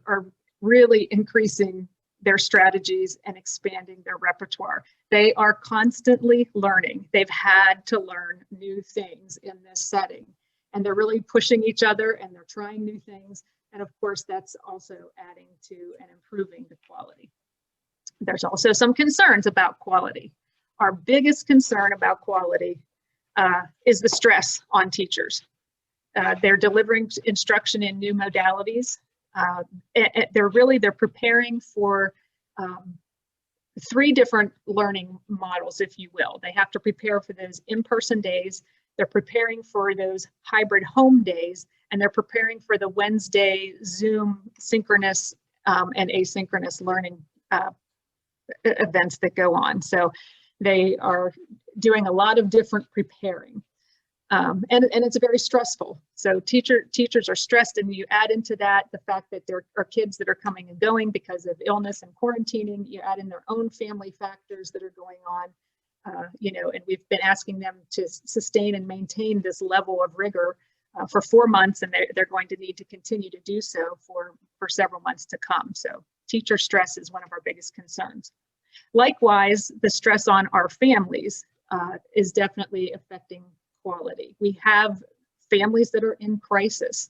really increasing their strategies and expanding their repertoire. They are constantly learning. They've had to learn new things in this setting, and they're really pushing each other and they're trying new things. And of course, that's also adding to and improving the quality. There's also some concerns about quality. Our biggest concern about quality is the stress on teachers. They're delivering instruction in new modalities. They're preparing for 3 different learning models, if you will. They have to prepare for those in-person days. They're preparing for those hybrid home days, and they're preparing for the Wednesday Zoom synchronous and asynchronous learning events that go on. So they are doing a lot of different preparing. And it's very stressful. So teachers are stressed, and you add into that the fact that there are kids that are coming and going because of illness and quarantining. You add in their own family factors that are going on, and we've been asking them to sustain and maintain this level of rigor for 4 months, and they're going to need to continue to do so for several months to come. So teacher stress is one of our biggest concerns. Likewise, the stress on our families is definitely affecting quality. We have families that are in crisis,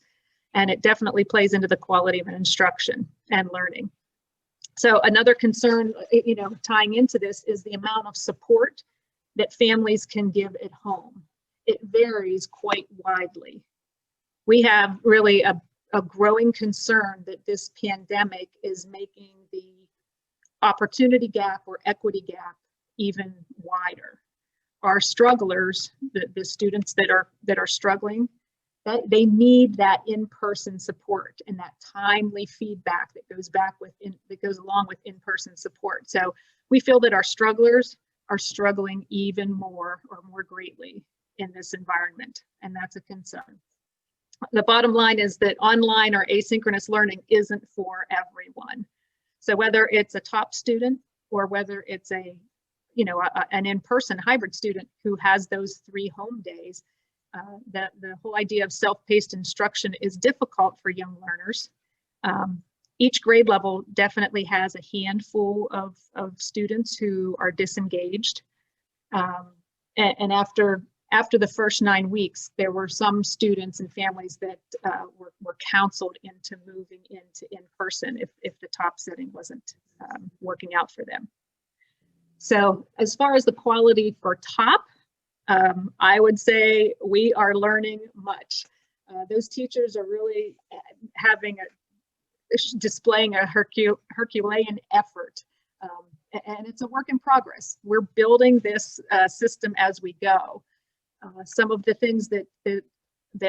and it definitely plays into the quality of an instruction and learning. So another concern, tying into this, is the amount of support that families can give at home. It varies quite widely. We have really a growing concern that this pandemic is making the opportunity gap or equity gap even wider. Our strugglers, the students that are struggling, that they need that in-person support and that timely feedback that goes along with in-person support. So we feel that our strugglers are struggling even more or more greatly in this environment, and that's a concern. The bottom line is that online or asynchronous learning isn't for everyone. So whether it's a top student or whether it's an in-person hybrid student who has those 3 home days, the whole idea of self-paced instruction is difficult for young learners. Each grade level definitely has a handful of students who are disengaged. And after the first 9 weeks, there were some students and families that were counseled into moving into in-person if the top setting wasn't working out for them. So as far as the quality for top, I would say we are learning much. Those teachers are really displaying a Herculean effort, and it's a work in progress. We're building this system as we go. Some of the things that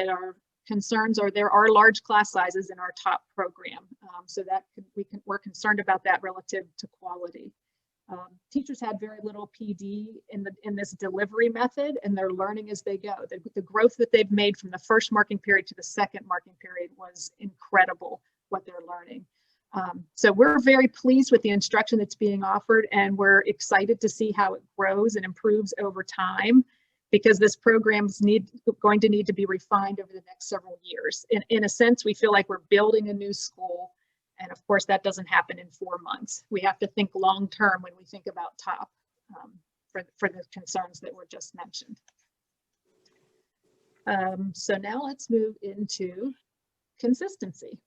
are concerns are there are large class sizes in our top program, so that we're concerned about that relative to quality. Teachers had very little PD in this delivery method, and they're learning as they go. The growth that they've made from the first marking period to the second marking period was incredible, what they're learning. So we're very pleased with the instruction that's being offered, and we're excited to see how it grows and improves over time, because this program's going to need to be refined over the next several years. In a sense, we feel like we're building a new school. And of course, that doesn't happen in 4 months. We have to think long-term when we think about top for the concerns that were just mentioned. So now let's move into consistency.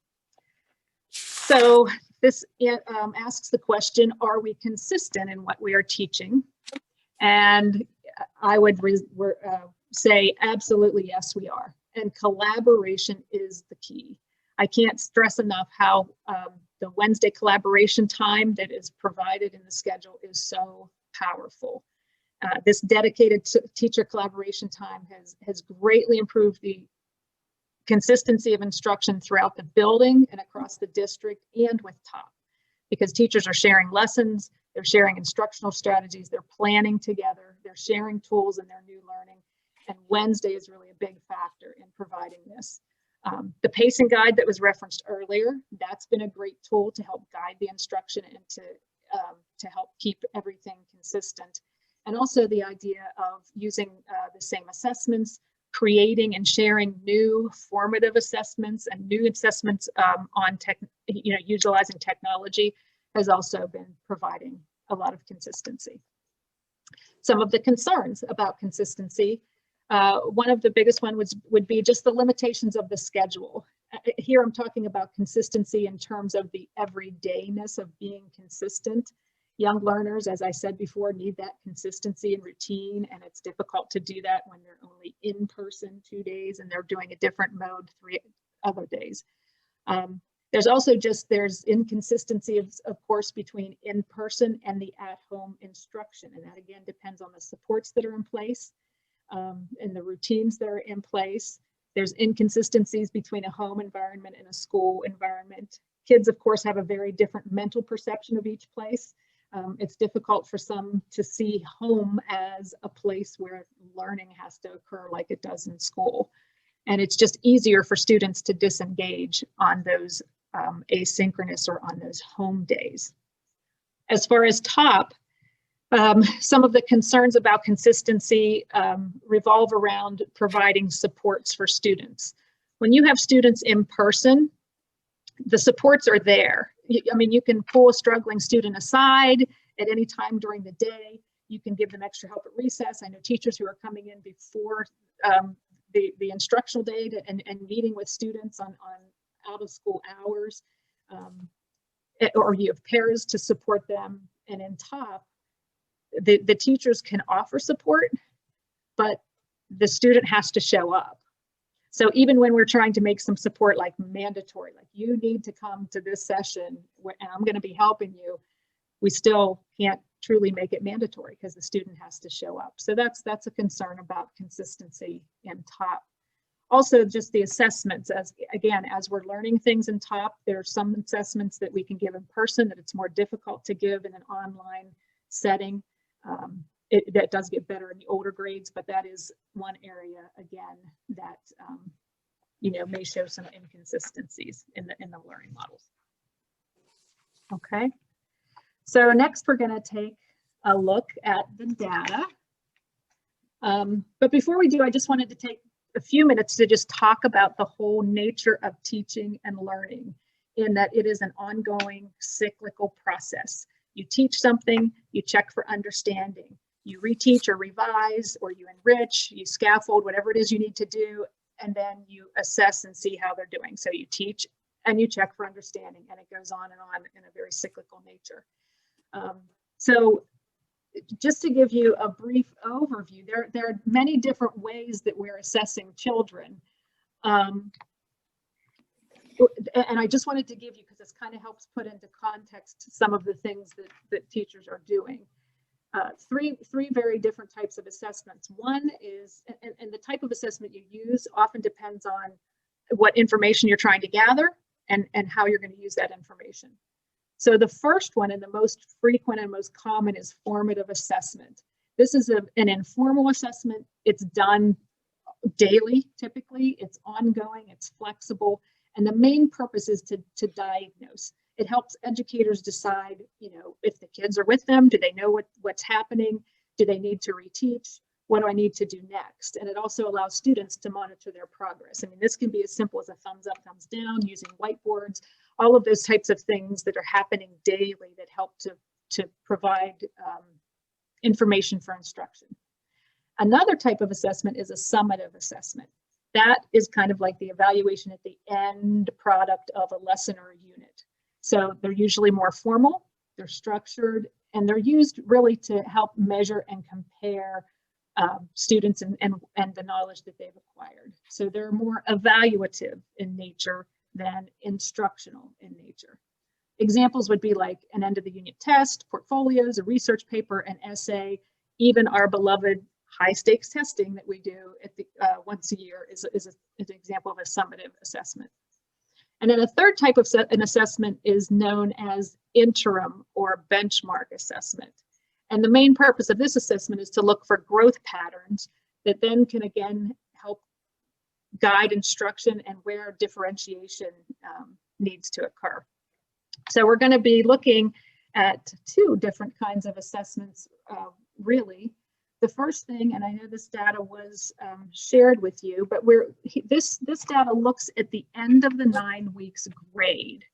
So this asks the question, are we consistent in what we are teaching? And I would say absolutely yes, we are. And collaboration is the key. I can't stress enough how the Wednesday collaboration time that is provided in the schedule is so powerful. This dedicated teacher collaboration time has greatly improved the consistency of instruction throughout the building and across the district and with top, because teachers are sharing lessons, they're sharing instructional strategies, they're planning together, they're sharing tools in their new learning, and Wednesday is really a big factor in providing this. The pacing guide that was referenced earlier, that's been a great tool to help guide the instruction and to help keep everything consistent. And also the idea of using the same assessments, creating and sharing new formative assessments and new assessments on utilizing technology has also been providing a lot of consistency. Some of the concerns about consistency, one of the biggest ones would be just the limitations of the schedule. Here I'm talking about consistency in terms of the everydayness of being consistent. Young learners, as I said before, need that consistency and routine, and it's difficult to do that when they're only in person 2 days and they're doing a different mode 3 other days. There's inconsistency, of course, between in-person and the at-home instruction, and that again depends on the supports that are in place and the routines that are in place. There's inconsistencies between a home environment and a school environment. Kids, of course, have a very different mental perception of each place. It's difficult for some to see home as a place where learning has to occur like it does in school. And it's just easier for students to disengage on those asynchronous or on those home days. As far as top, some of the concerns about consistency revolve around providing supports for students. When you have students in person, the supports are there. I mean, you can pull a struggling student aside at any time during the day. You can give them extra help at recess. I know teachers who are coming in before the instructional day and meeting with students on out of school hours, or you have pairs to support them. And in top, the teachers can offer support, but the student has to show up. So even when we're trying to make some support like mandatory, like you need to come to this session and I'm going to be helping you, we still can't truly make it mandatory because the student has to show up. So that's a concern about consistency in top. Also, just the assessments, as we're learning things in top, there are some assessments that we can give in person that it's more difficult to give in an online setting. That does get better in the older grades, but that is one area again that may show some inconsistencies in the learning models. Okay, so next we're going to take a look at the data. But before we do, I just wanted to take a few minutes to just talk about the whole nature of teaching and learning, in that it is an ongoing cyclical process. You teach something, you check for understanding, you reteach or revise, or you enrich, you scaffold, whatever it is you need to do, and then you assess and see how they're doing. So you teach and you check for understanding, and it goes on in a very cyclical nature. So just to give you a brief overview, there are many different ways that we're assessing children. And I just wanted to give you, because this kind of helps put into context some of the things that teachers are doing. Three very different types of assessments. One is, and the type of assessment you use often depends on what information you're trying to gather and how you're going to use that information. So the first one, and the most frequent and most common, is formative assessment. This is an informal assessment. It's done daily, typically. It's ongoing, it's flexible. And the main purpose is to diagnose. It helps educators decide, if the kids are with them, do they know what's happening? Do they need to reteach? What do I need to do next? And it also allows students to monitor their progress. I mean, this can be as simple as a thumbs up, thumbs down, using whiteboards, all of those types of things that are happening daily that help to provide information for instruction. Another type of assessment is a summative assessment. That is kind of like the evaluation at the end product of a lesson or a unit. So they're usually more formal, they're structured, and they're used really to help measure and compare students and the knowledge that they've acquired. So they're more evaluative in nature than instructional in nature. Examples would be like an end of the unit test, portfolios, a research paper, an essay, even our beloved high stakes testing that we do at the once a year is an example of a summative assessment. And then a third type of an assessment is known as interim or benchmark assessment. And the main purpose of this assessment is to look for growth patterns that then can again help guide instruction and where differentiation needs to occur. So we're going to be looking at two different kinds of assessments, really. The first thing, and I know this data was shared with you, but this data looks at the end of the 9 weeks grade,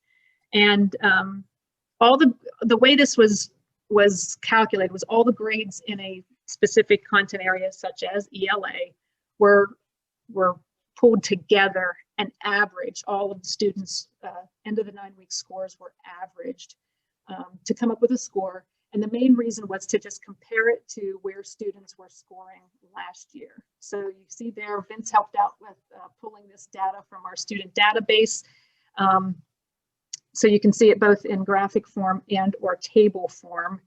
and all the way this was calculated was all the grades in a specific content area, such as ELA, were pulled together and averaged. All of the students' end of the 9 week scores were averaged to come up with a score. And the main reason was to just compare it to where students were scoring last year. So you see there, Vince helped out with pulling this data from our student database. So you can see it both in graphic form and or table form,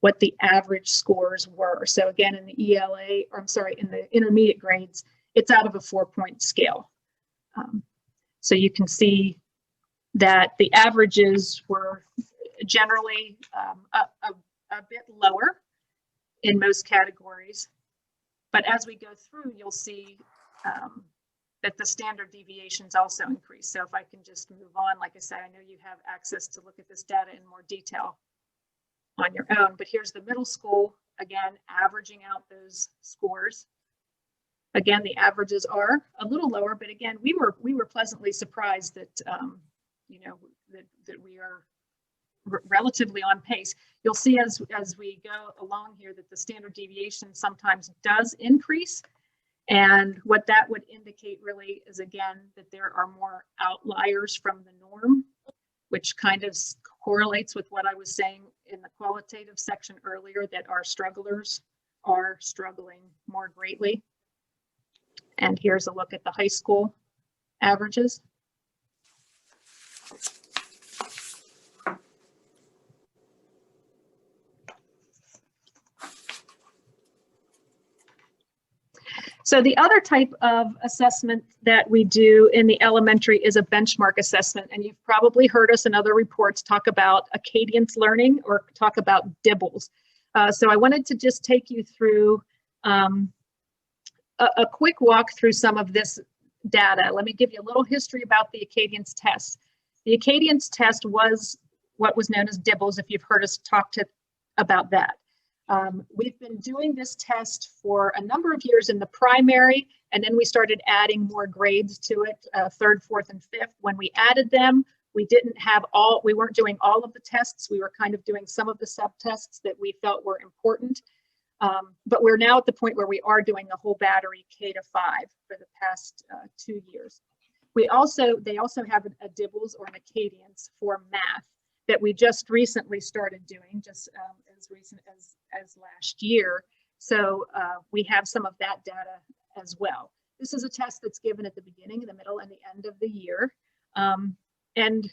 what the average scores were. So again, in the ELA, or I'm sorry, in the intermediate grades, it's out of a 4-point scale. So you can see that the averages were generally a bit lower in most categories. But as we go through, you'll see that the standard deviations also increase. So if I can just move on, like I said, I know you have access to look at this data in more detail on your own, but here's the middle school, again, averaging out those scores. Again, the averages are a little lower, but again, we were pleasantly surprised that, you know, that we are relatively on pace. You'll see as we go along here that the standard deviation sometimes does increase. And what that would indicate really is, again, that there are more outliers from the norm, which kind of correlates with what I was saying in the qualitative section earlier, that our strugglers are struggling more greatly. And here's a look at the high school averages. So the other type of assessment that we do in the elementary is a benchmark assessment. And you've probably heard us in other reports talk about Acadience learning or talk about DIBELS. So I wanted to just take you through a quick walk through some of this data. Let me give you a little history about the Acadience test. The Acadience test was what was known as DIBELS, if you've heard us talk about that. We've been doing this test for a number of years in the primary, and then we started adding more grades to it, third, fourth, and fifth. When we added them, we weren't doing all of the tests. We were kind of doing some of the subtests that we felt were important. But we're now at the point where we are doing the whole battery K to 5 for the past 2 years. They also have a DIBELS or an Acadience for math that we just recently started doing, just as recent as last year. So we have some of that data as well. This is a test that's given at the beginning, the middle, and the end of the year. And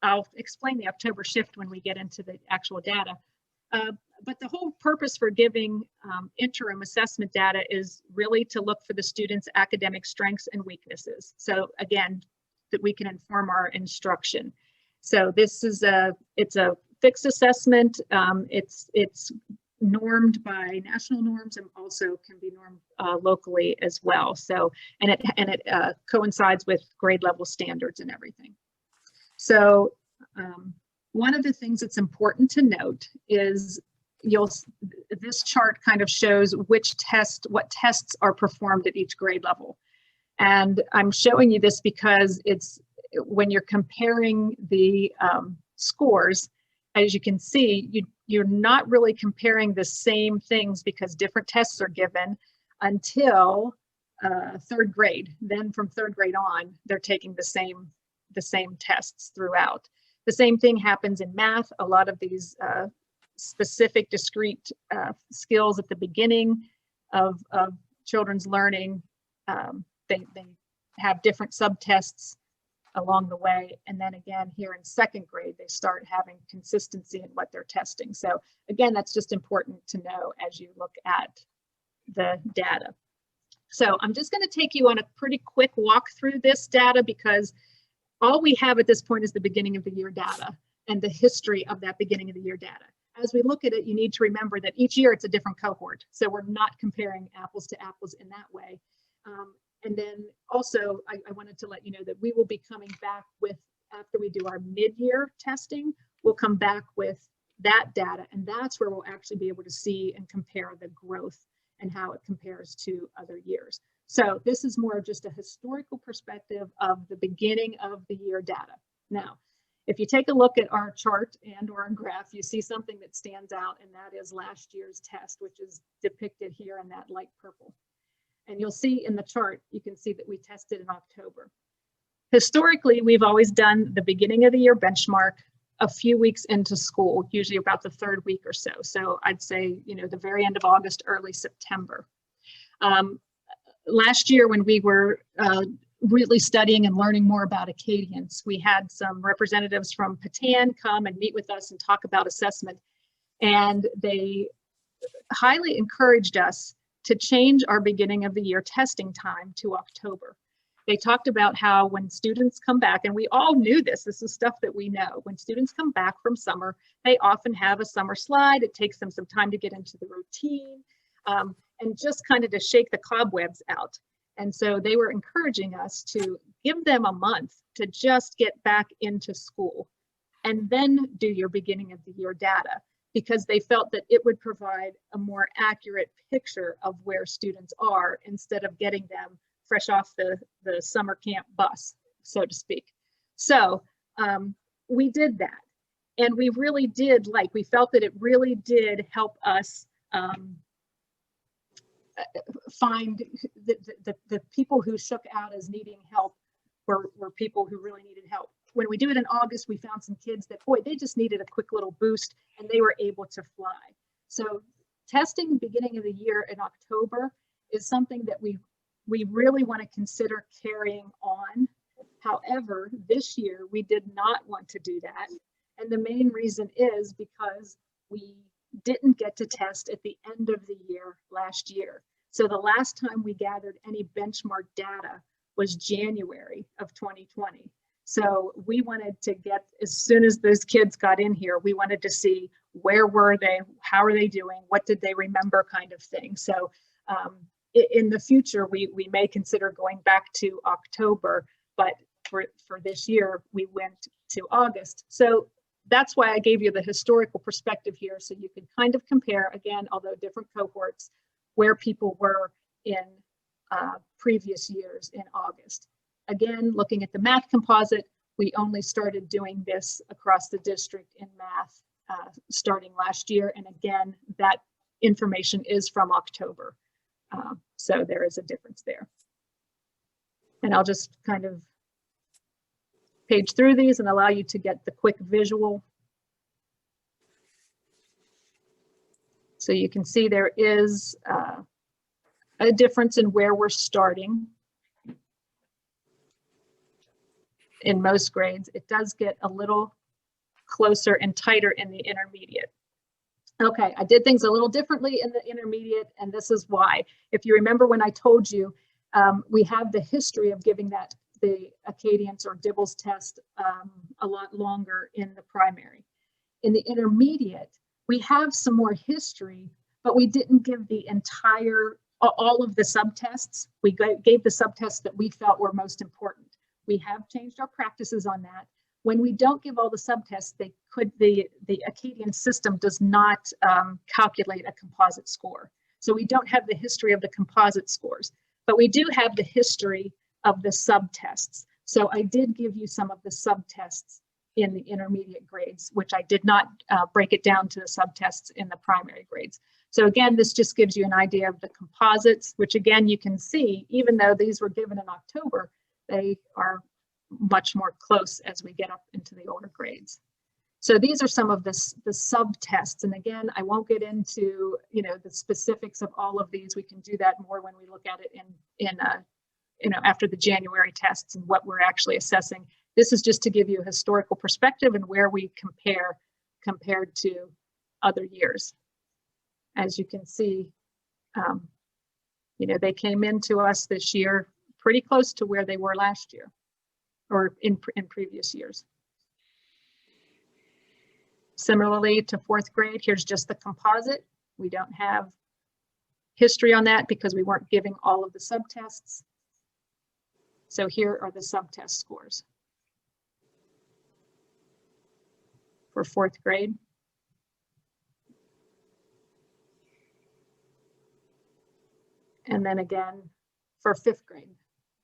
I'll explain the October shift when we get into the actual data. But the whole purpose for giving interim assessment data is really to look for the students' academic strengths and weaknesses. So again, that we can inform our instruction. So this is it's a fixed assessment. It's normed by national norms and also can be normed locally as well. So, and it coincides with grade level standards and everything. So one of the things that's important to note is this chart kind of shows what tests are performed at each grade level. And I'm showing you this because when you're comparing the scores, as you can see, you're not really comparing the same things because different tests are given until third grade. Then from third grade on, they're taking the same tests throughout. The same thing happens in math. A lot of these specific discrete skills at the beginning of children's learning, they have different subtests along the way. And then again, here in second grade, they start having consistency in what they're testing. So again, that's just important to know as you look at the data. So I'm just going to take you on a pretty quick walk through this data because all we have at this point is the beginning of the year data and the history of that beginning of the year data. As we look at it, you need to remember that each year it's a different cohort. So we're not comparing apples to apples in that way. And then also, I wanted to let you know that we will be coming back with, after we do our mid-year testing, we'll come back with that data. And that's where we'll actually be able to see and compare the growth and how it compares to other years. So this is more of just a historical perspective of the beginning of the year data. Now, if you take a look at our chart and or our graph, you see something that stands out, and that is last year's test, which is depicted here in that light purple. And you'll see in the chart, you can see that we tested in October. Historically, we've always done the beginning of the year benchmark a few weeks into school, usually about the third week or so. So I'd say, the very end of August, early September. Last year, when we were really studying and learning more about Acadience, we had some representatives from Patan come and meet with us and talk about assessment. And they highly encouraged us to change our beginning of the year testing time to October. they talked about how when students come back, and we all knew this is stuff that we know, when students come back from summer, they often have a summer slide. It takes them some time to get into the routine and just kind of to shake the cobwebs out. And so they were encouraging us to give them a month to just get back into school and then do your beginning of the year data, because they felt that it would provide a more accurate picture of where students are instead of getting them fresh off the summer camp bus, so to speak. So we did that. And we really did, we felt that it really did help us find the people who shook out as needing help were people who really needed help. When we do it in August, we found some kids that, boy, they just needed a quick little boost and they were able to fly. So testing beginning of the year in October is something that we really want to consider carrying on. However, this year we did not want to do that. And the main reason is because we didn't get to test at the end of the year last year. So the last time we gathered any benchmark data was January of 2020. So we wanted to get, as soon as those kids got in here, we wanted to see where were they, how are they doing, what did they remember, kind of thing. So in the future, we may consider going back to October, but for this year, we went to August. So that's why I gave you the historical perspective here, so you can kind of compare, again, although different cohorts, where people were in previous years in August. Again, looking at the math composite, we only started doing this across the district in math starting last year. And again, that information is from October. So there is a difference there. And I'll just kind of page through these and allow you to get the quick visual. So you can see there is a difference in where we're starting. In most grades, it does get a little closer and tighter in the intermediate. Okay, I did things a little differently in the intermediate, and this is why. If you remember when I told you, we have the history of giving the Acadience or Dibbles test a lot longer in the primary. In the intermediate, we have some more history, but we didn't give the entire, all of the subtests. We gave the subtests that we felt were most important. We have changed our practices on that. When we don't give all the subtests, the Acadian system does not calculate a composite score. So we don't have the history of the composite scores, but we do have the history of the subtests. So I did give you some of the subtests in the intermediate grades, which I did not break it down to the subtests in the primary grades. So again, this just gives you an idea of the composites, which again, you can see, even though these were given in October, they are much more close as we get up into the older grades. So these are some of the subtests. And again, I won't get into the specifics of all of these. We can do that more when we look at it in after the January tests and what we're actually assessing. This is just to give you a historical perspective and where we compared to other years. As you can see, they came into us this year pretty close to where they were last year or in previous years. Similarly to fourth grade, here's just the composite. We don't have history on that because we weren't giving all of the subtests. So here are the subtest scores for fourth grade. And then again, for fifth grade,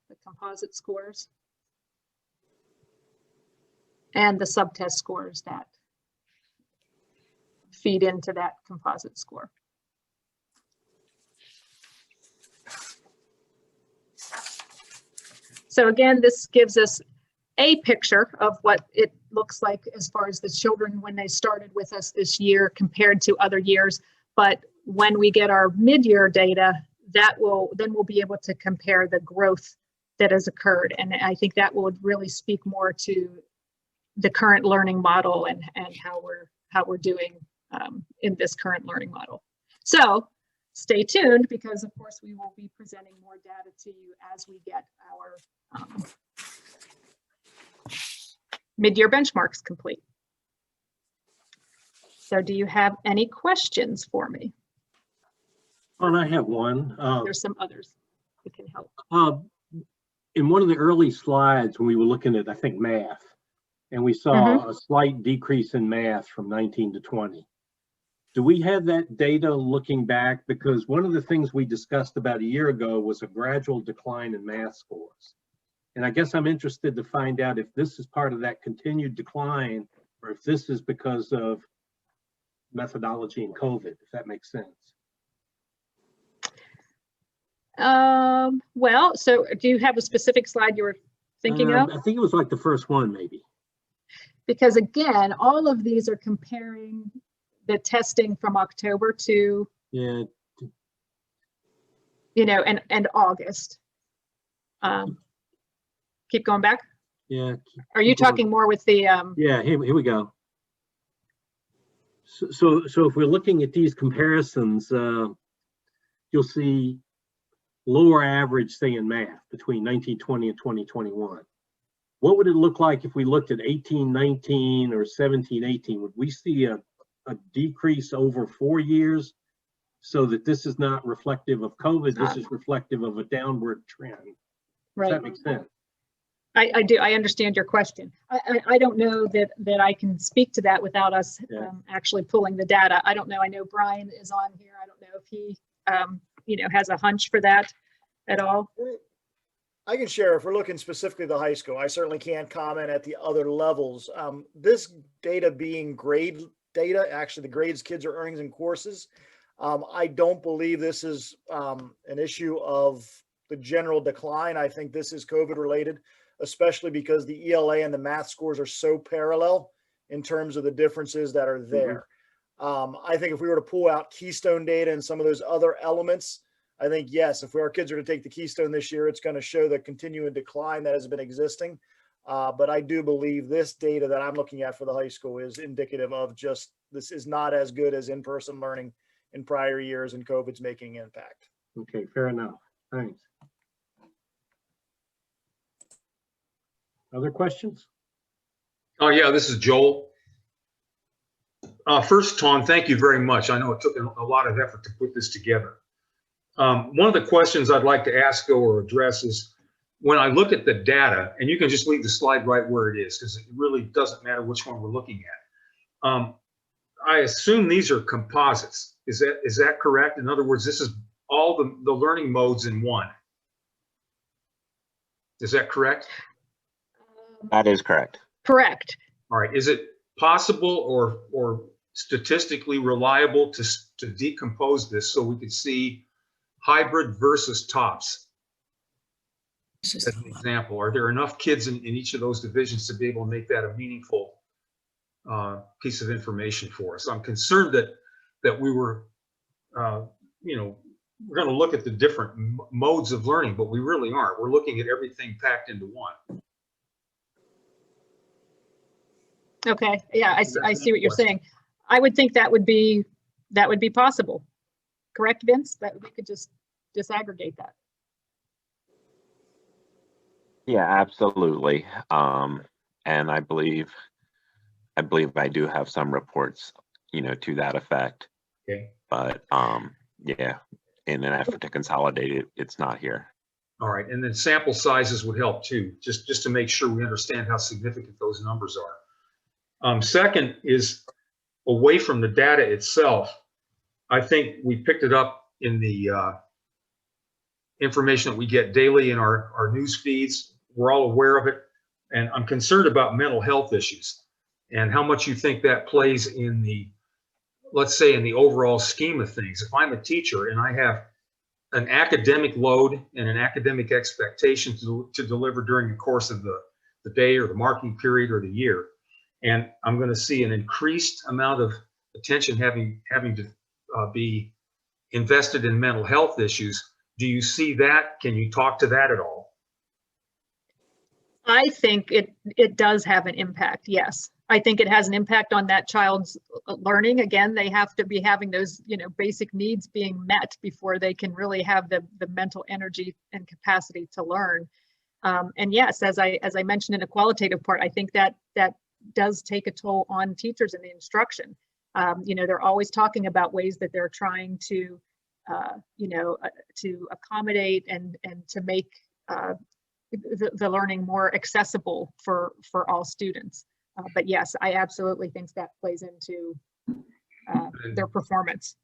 the composite scores and the subtest scores that feed into that composite score. So again, this gives us a picture of what it looks like as far as the children when they started with us this year compared to other years. But when we get our mid-year data, then we'll be able to compare the growth that has occurred. And I think that will really speak more to the current learning model and how we're doing in this current learning model. So stay tuned because of course we will be presenting more data to you as we get our mid-year benchmarks complete. So do you have any questions for me? Well, I have one. There's some others that can help. In one of the early slides, when we were looking at, I think, math, and we saw a slight decrease in math from 19 to 20. Do we have that data looking back? Because one of the things we discussed about a year ago was a gradual decline in math scores. And I guess I'm interested to find out if this is part of that continued decline or if this is because of methodology and COVID, if that makes sense. Well, so do you have a specific slide you were thinking of? I think it was like the first one, maybe. Because again, all of these are comparing the testing from October to, Yeah. you know, and August. Keep going back. Yeah. Are you talking more with the? Yeah, here we go. So if we're looking at these comparisons, you'll see lower average, say, in math between 1920 and 2021. What would it look like if we looked at 1819 or 1718? Would we see a decrease over 4 years so that this is not reflective of COVID? This is reflective of a downward trend. Does that make sense? I do. I understand your question. I don't know that I can speak to that without us actually pulling the data. I don't know. I know Brian is on here. I don't know if he, you know, has a hunch for that at all. I can share if we're looking specifically at the high school. I certainly can't comment at the other levels. This data being grade data, actually the grades kids are earning in courses. I don't believe this is an issue of the general decline. I think this is COVID related, especially because the ELA and the math scores are so parallel in terms of the differences that are there. I think if we were to pull out Keystone data and some of those other elements, I think, yes, if our kids are to take the Keystone this year, it's going to show the continuing decline that has been existing. But I do believe this data that I'm looking at for the high school is indicative of just this is not as good as in-person learning in prior years and COVID's making an impact. Okay, fair enough. Thanks. Other questions? Oh, yeah, this is Joel. First, Tom, thank you very much. I know it took a lot of effort to put this together. One of the questions I'd like to ask or address is when I look at the data, and you can just leave the slide right where it is because it really doesn't matter which one we're looking at. I assume these are composites. Is that correct? In other words, this is all the learning modes in one. Is that correct? That is correct. Correct. All right. Is it possible or statistically reliable to decompose this so we could see hybrid versus TOPS? As an example, are there enough kids in each of those divisions to be able to make that a meaningful piece of information for us? I'm concerned that we were, you know, we're going to look at the different modes of learning, but we really aren't. We're looking at everything packed into one. Okay. Yeah, I see what you're saying. I would think that would be possible. Correct, Vince? That we could just disaggregate that. Yeah, absolutely. And I believe I do have some reports, you know, to that effect. Okay. But yeah, in an effort to consolidate it, it's not here. All right, and then sample sizes would help too, just to make sure we understand how significant those numbers are. Second is away from the data itself. I think we picked it up in the information that we get daily in our news feeds. We're all aware of it. And I'm concerned about mental health issues and how much you think that plays in the, let's say, in the overall scheme of things. If I'm a teacher and I have an academic load and an academic expectation to deliver during the course of the day or the marking period or the year, and I'm going to see an increased amount of attention having to be invested in mental health issues, do you see that? Can you talk to that at all? I think it does have an impact, yes. I think it has an impact on that child's learning. Again, they have to be having those, basic needs being met before they can really have the mental energy and capacity to learn. And yes, as I mentioned in a qualitative part, I think that does take a toll on teachers in the instruction. They're always talking about ways that they're trying to, to accommodate and to make the learning more accessible for all students. But yes, I absolutely think that plays into their performance.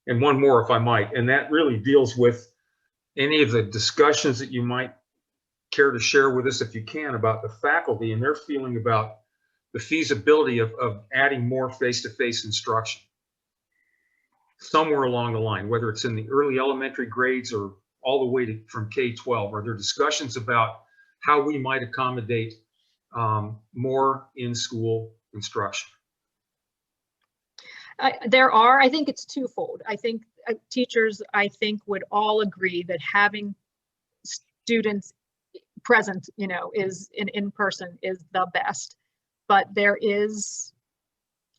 And one more, if I might, and that really deals with any of the discussions that you might care to share with us, if you can, about the faculty and their feeling about the feasibility of adding more face-to-face instruction somewhere along the line, whether it's in the early elementary grades or all the way to from K-12. Are there discussions about how we might accommodate more in-school instruction? There are. I think it's twofold. I think teachers, would all agree that having students present, is in person is the best. But there is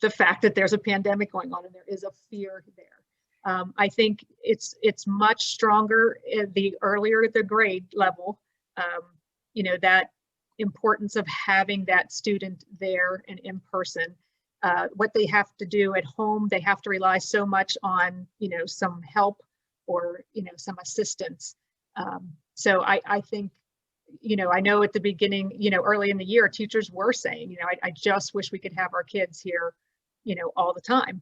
the fact that there's a pandemic going on, and there is a fear there. I think it's much stronger the earlier the grade level. That importance of having that student there and in person. What they have to do at home, they have to rely so much on, some help or, some assistance. So I think, I know at the beginning, early in the year, teachers were saying, I just wish we could have our kids here, all the time.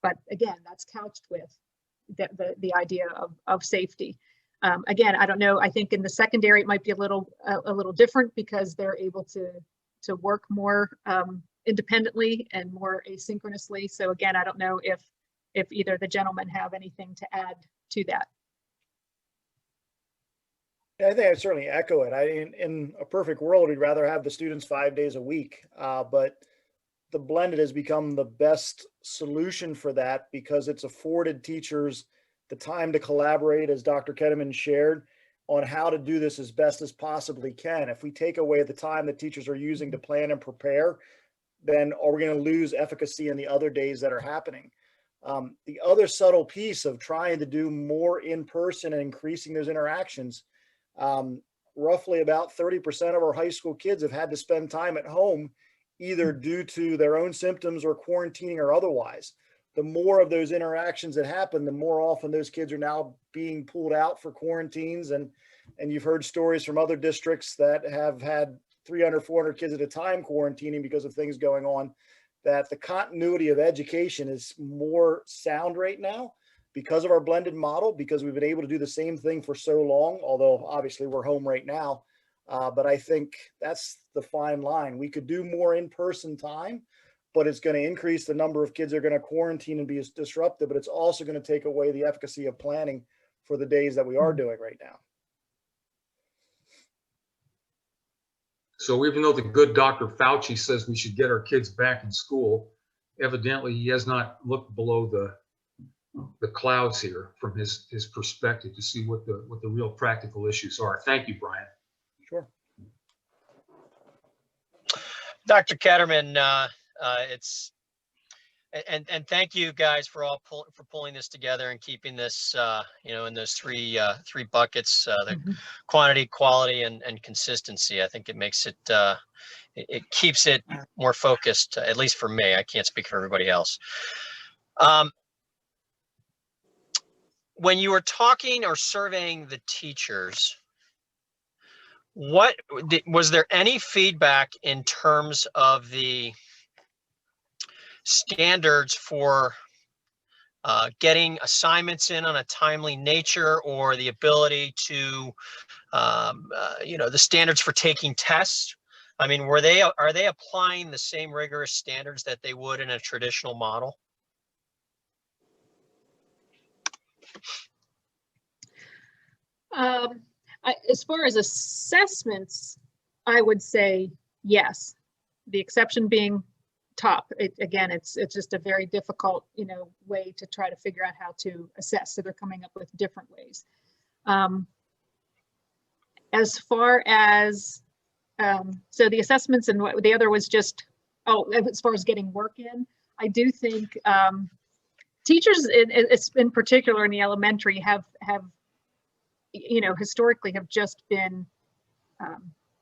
But again, that's couched with the idea of safety. Again, I don't know. I think in the secondary, it might be a little different because they're able to work more independently and more asynchronously. So again, I don't know if either the gentlemen have anything to add to that. I think I certainly echo it. In a perfect world, we'd rather have the students 5 days a week, but the blended has become the best solution for that because it's afforded teachers the time to collaborate, as Dr. Ketterman shared, on how to do this as best as possibly can. If we take away the time that teachers are using to plan and prepare, then are we going to lose efficacy in the other days that are happening? The other subtle piece of trying to do more in person and increasing those interactions, roughly about 30% of our high school kids have had to spend time at home, either due to their own symptoms or quarantining or otherwise. The more of those interactions that happen, the more often those kids are now being pulled out for quarantines. And you've heard stories from other districts that have had 300, 400 kids at a time quarantining because of things going on, that the continuity of education is more sound right now because of our blended model, because we've been able to do the same thing for so long, although obviously we're home right now. But I think that's the fine line. We could do more in-person time, but it's going to increase the number of kids that are going to quarantine and be disrupted, but it's also going to take away the efficacy of planning for the days that we are doing right now. So even though the good Dr. Fauci says we should get our kids back in school, evidently he has not looked below the clouds here from his perspective to see what the real practical issues are. Thank you, Brian. Sure. Dr. Ketterman, and thank you guys for pulling this together and keeping this in those three buckets, the quantity, quality, and consistency. I think it makes it it keeps it more focused, at least for me. I can't speak for everybody else. When you were talking or surveying the teachers, was there any feedback in terms of the standards for getting assignments in on a timely nature, or the ability to, the standards for taking tests? I mean, are they applying the same rigorous standards that they would in a traditional model? As far as assessments, I would say yes. The exception being top. Again, it's just a very difficult, way to try to figure out how to assess. So they're coming up with different ways. As far as, so the assessments, and what the other was just Oh, as far as getting work in, I do think teachers, it's in particular in the elementary, have historically have just been,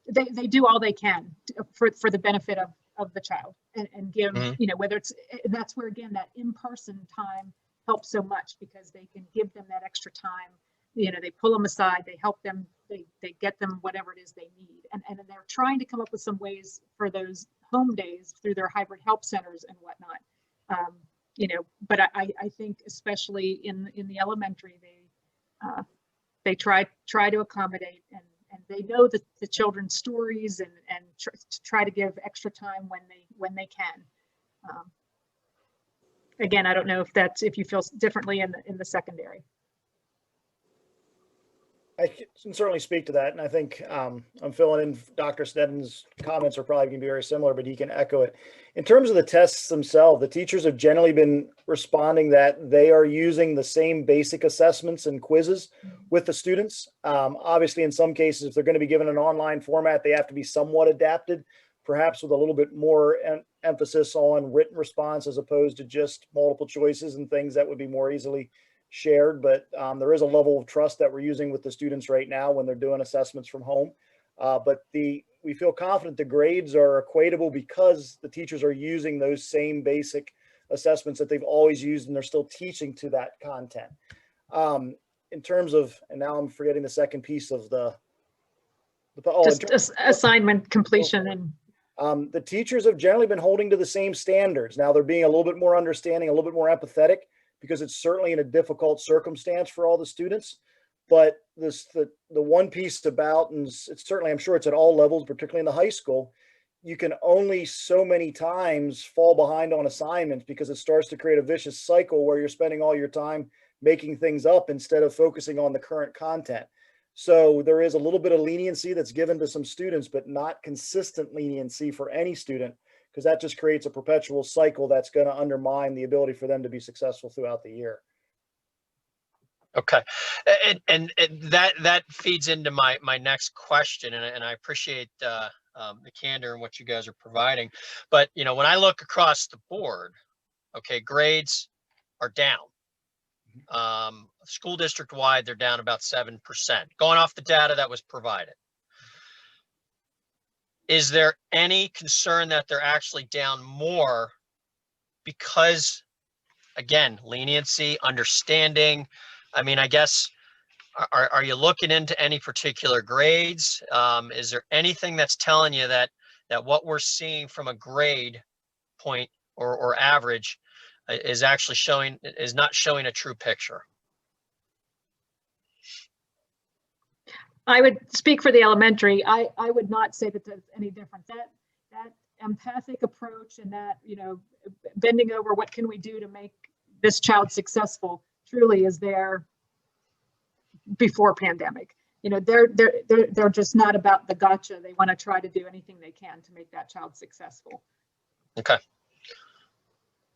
they do all they can for the benefit of the child and give, whether it's, that's where again, that in-person time helps so much because they can give them that extra time. They pull them aside, they help them, they get them whatever it is they need. And they're trying to come up with some ways for those home days through their hybrid help centers and whatnot. But I think especially in the elementary, they try to accommodate and they know the children's stories and try to give extra time when they can. Again, I don't know if you feel differently in the secondary. I can certainly speak to that. And I think I'm filling in Dr. Sneddon's comments are probably going to be very similar, but he can echo it. In terms of the tests themselves, the teachers have generally been responding that they are using the same basic assessments and quizzes with the students. Obviously, in some cases, if they're going to be given an online format, they have to be somewhat adapted, perhaps with a little bit more emphasis on written response as opposed to just multiple choices and things that would be more easily shared. But there is a level of trust that we're using with the students right now when they're doing assessments from home. But we feel confident the grades are equatable because the teachers are using those same basic assessments that they've always used and they're still teaching to that content. In terms of, and now I'm forgetting the second piece of assignment completion. And the teachers have generally been holding to the same standards. Now they're being a little bit more understanding, a little bit more empathetic, because it's certainly in a difficult circumstance for all the students. But the one piece about, and it's certainly, I'm sure it's at all levels, particularly in the high school, you can only so many times fall behind on assignments because it starts to create a vicious cycle where you're spending all your time making things up instead of focusing on the current content. So there is a little bit of leniency that's given to some students, but not consistent leniency for any student, because that just creates a perpetual cycle that's going to undermine the ability for them to be successful throughout the year. Okay, and that feeds into my next question, and I appreciate the candor and what you guys are providing. But when I look across the board, okay, grades are down. School district wide, they're down about 7%, going off the data that was provided. Is there any concern that they're actually down more because, again, leniency, understanding? I mean, I guess, are you looking into any particular grades? Is there anything that's telling you that what we're seeing from a grade point or average is actually not showing a true picture? I would speak for the elementary. I would not say that there's any difference. That empathic approach and that, bending over what can we do to make this child successful truly is there before pandemic. They're just not about the gotcha. They want to try to do anything they can to make that child successful. Okay.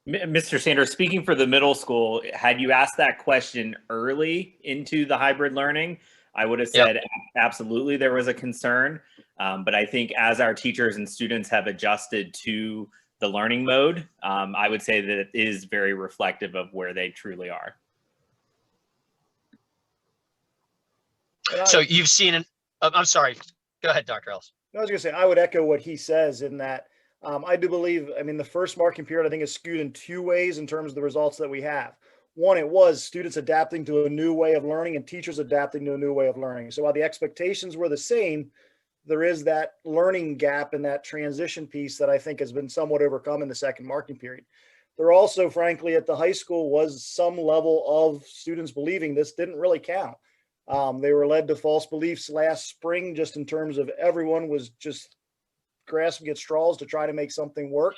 Mr. Sanders, speaking for the middle school, had you asked that question early into the hybrid learning, I would have said absolutely there was a concern. But I think as our teachers and students have adjusted to the learning mode, I would say that it is very reflective of where they truly are. So you've seen I'm sorry, go ahead, Dr. Ellis. I was going to say, I would echo what he says in that I do believe, the first marking period, I think, is skewed in two ways in terms of the results that we have. One, it was students adapting to a new way of learning and teachers adapting to a new way of learning. So while the expectations were the same, there is that learning gap and that transition piece that I think has been somewhat overcome in the second marking period. There also, frankly, at the high school was some level of students believing this didn't really count. They were led to false beliefs last spring, just in terms of everyone was just grasping at straws to try to make something work,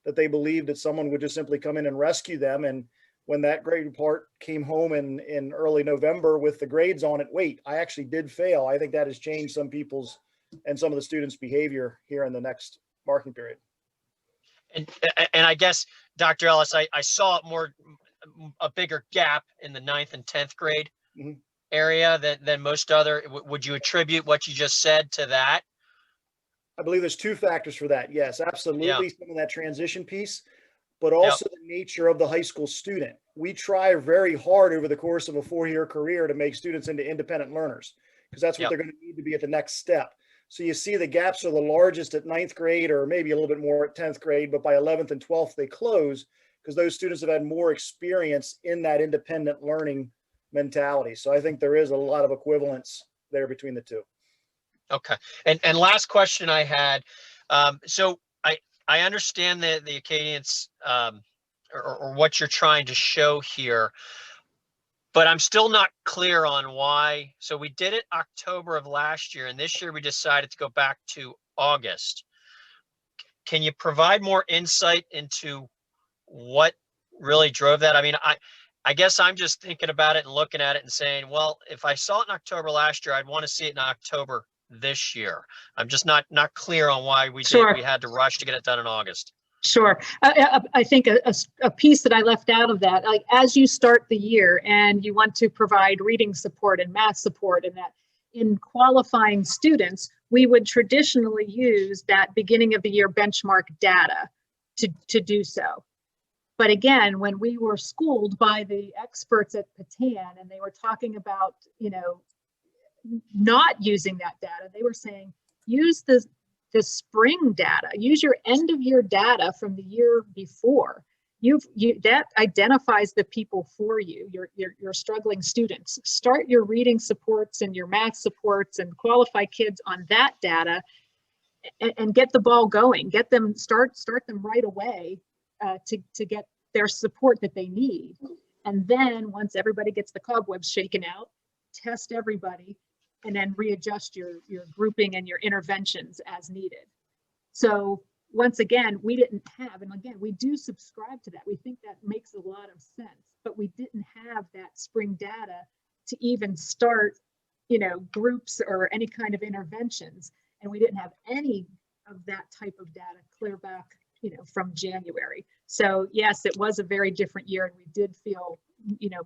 that they believed that someone would just simply come in and rescue them. And when that grade report came home in early November with the grades on it, wait, I actually did fail. I think that has changed some people's and some of the students' behavior here in the next marking period. And I guess, Dr. Ellis, I saw a bigger gap in the 9th and 10th grade area than most other. Would you attribute what you just said to that? I believe there's two factors for that. Yes, absolutely. Some of that transition piece, but also the nature of the high school student. We try very hard over the course of a 4-year career to make students into independent learners, because that's what they're going to need to be at the next step. So you see the gaps are the largest at 9th grade, or maybe a little bit more at 10th grade, but by 11th and 12th, they close because those students have had more experience in that independent learning mentality. So I think there is a lot of equivalence there between the two. Okay. And last question I had. So I understand the Acadians or what you're trying to show here, but I'm still not clear on why. So we did it October of last year, and this year we decided to go back to August. Can you provide more insight into what really drove that? I mean, I guess I'm just thinking about it and looking at it and saying, well, if I saw it in October last year, I'd want to see it in October this year. I'm just not clear on why we had to rush to get it done in August. Sure. I think a piece that I left out of that, like as you start the year and you want to provide reading support and math support, and that in qualifying students, we would traditionally use that beginning of the year benchmark data to do so. But again, when we were schooled by the experts at Patan and they were talking about, not using that data, they were saying, use the spring data, use your end of year data from the year before. That identifies the people for you, your struggling students. Start your reading supports and your math supports and qualify kids on that data and get the ball going. Get them, start them right away to get their support that they need. And then once everybody gets the cobwebs shaken out, test everybody and then readjust your grouping and your interventions as needed. So once again, we didn't have, and again, we do subscribe to that. We think that makes a lot of sense, but we didn't have that spring data to even start, groups or any kind of interventions. And we didn't have any of that type of data clear back, from January. So yes, it was a very different year, and we did feel,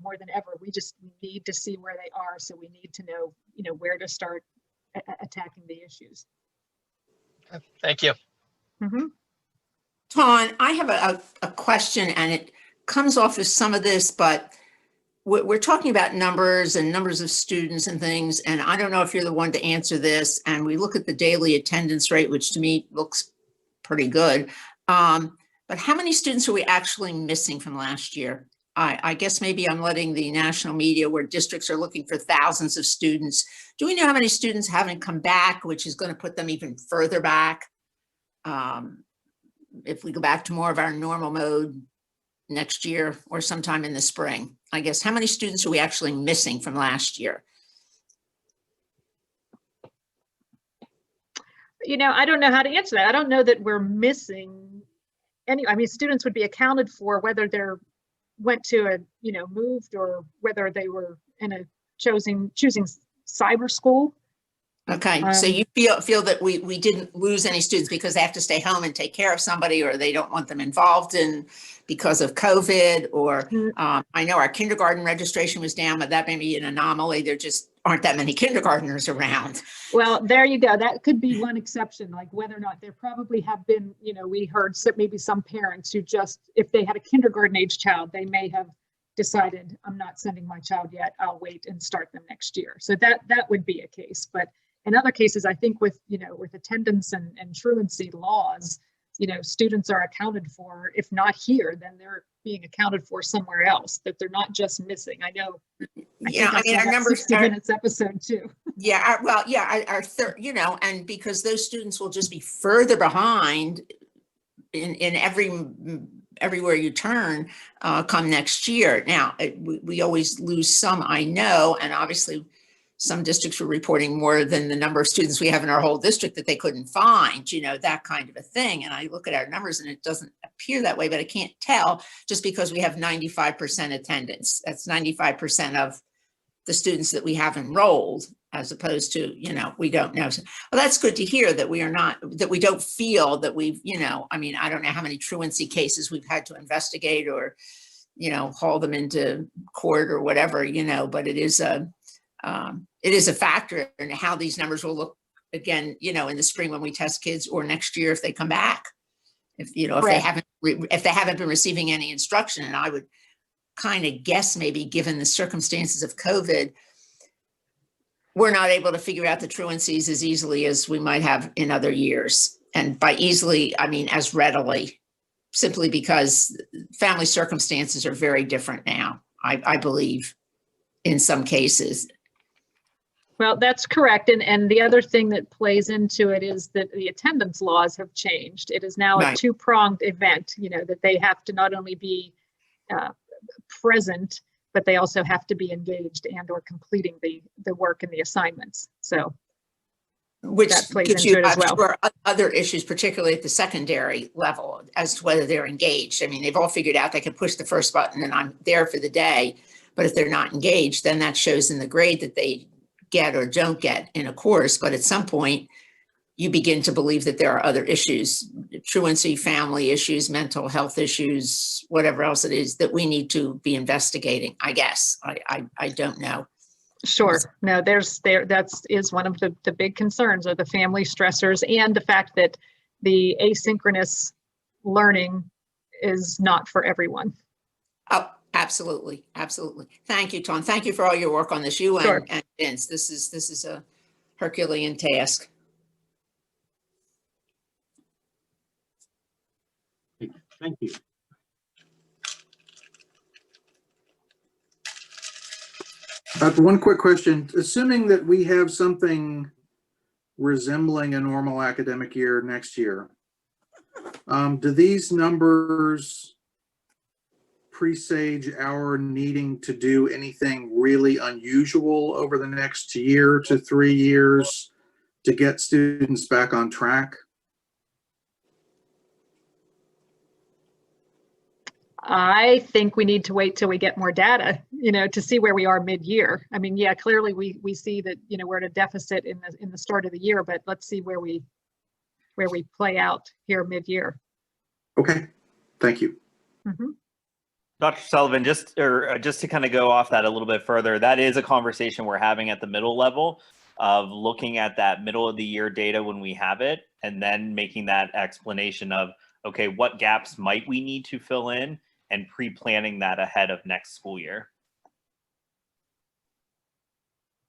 more than ever, we just need to see where they are. So we need to know, where to start attacking the issues. Thank you. Mm-hmm. Ton, I have a question, and it comes off of some of this, but we're talking about numbers and numbers of students and things, and I don't know if you're the one to answer this. And we look at the daily attendance rate, which to me looks pretty good. But how many students are we actually missing from last year? I guess maybe I'm letting the national media, where districts are looking for thousands of students. Do we know how many students haven't come back, which is going to put them even further back? If we go back to more of our normal mode next year or sometime in the spring, I guess, how many students are we actually missing from last year? I don't know how to answer that. I don't know that we're missing any. I mean, students would be accounted for whether they're went to a, moved, or whether they were in a choosing cyber school. Okay, so you feel that we didn't lose any students because they have to stay home and take care of somebody, or they don't want them involved in because of COVID, or I know our kindergarten registration was down, but that may be an anomaly. There just aren't that many kindergartners around. Well, there you go. That could be one exception, like whether or not there probably have been, we heard maybe some parents who just, if they had a kindergarten age child, they may have decided, I'm not sending my child yet, I'll wait and start them next year. So that would be a case. But in other cases, I think with attendance and truancy laws, students are accounted for. If not here, then they're being accounted for somewhere else, that they're not just missing. I know. I mean, our numbers 60 Minutes episode too. Yeah, and because those students will just be further behind in everywhere you turn come next year. Now, we always lose some, I know, and obviously some districts were reporting more than the number of students we have in our whole district that they couldn't find, that kind of a thing. And I look at our numbers and it doesn't appear that way, but I can't tell just because we have 95% attendance. That's 95% of the students that we have enrolled, as opposed to, we don't know. So, well, that's good to hear that we don't feel that we've, I mean, I don't know how many truancy cases we've had to investigate or, haul them into court or whatever, but it is a factor in how these numbers will look again, in the spring when we test kids, or next year if they come back. If they Correct. haven't been receiving any instruction, and I would kind of guess maybe given the circumstances of COVID, we're not able to figure out the truancies as easily as we might have in other years. And by easily, I mean as readily, simply because family circumstances are very different now, I believe, in some cases. Well, that's correct. And the other thing that plays into it is that the attendance laws have changed. It is now a Right. two-pronged event, that they have to not only be present, but they also have to be engaged and or completing the work and the assignments. So Which that plays gives into you, it as I'm well. sure, other issues, particularly at the secondary level, as to whether they're engaged. I mean, they've all figured out they can push the first button and I'm there for the day. But if they're not engaged, then that shows in the grade that they get or don't get in a course. But at some point, you begin to believe that there are other issues, truancy, family issues, mental health issues, whatever else it is that we need to be investigating, I guess. I don't know. Sure. No, that is one of the big concerns, are the family stressors and the fact that the asynchronous learning is not for everyone. Oh, absolutely. Absolutely. Thank you, Tom. Thank you for all your work on this. You Sure. and Vince, this is a Herculean task. Thank you. One quick question. Assuming that we have something resembling a normal academic year next year, do these numbers presage our needing to do anything really unusual over the next year to 3 years to get students back on track? I think we need to wait till we get more data, to see where we are mid-year. I mean, yeah, clearly we see that, we're at a deficit in the start of the year, but let's see where we play out here mid-year. Okay, thank you. Mm-hmm. Dr. Sullivan, just to kind of go off that a little bit further, that is a conversation we're having at the middle level of looking at that middle of the year data when we have it, and then making that explanation of, okay, what gaps might we need to fill in, and pre-planning that ahead of next school year.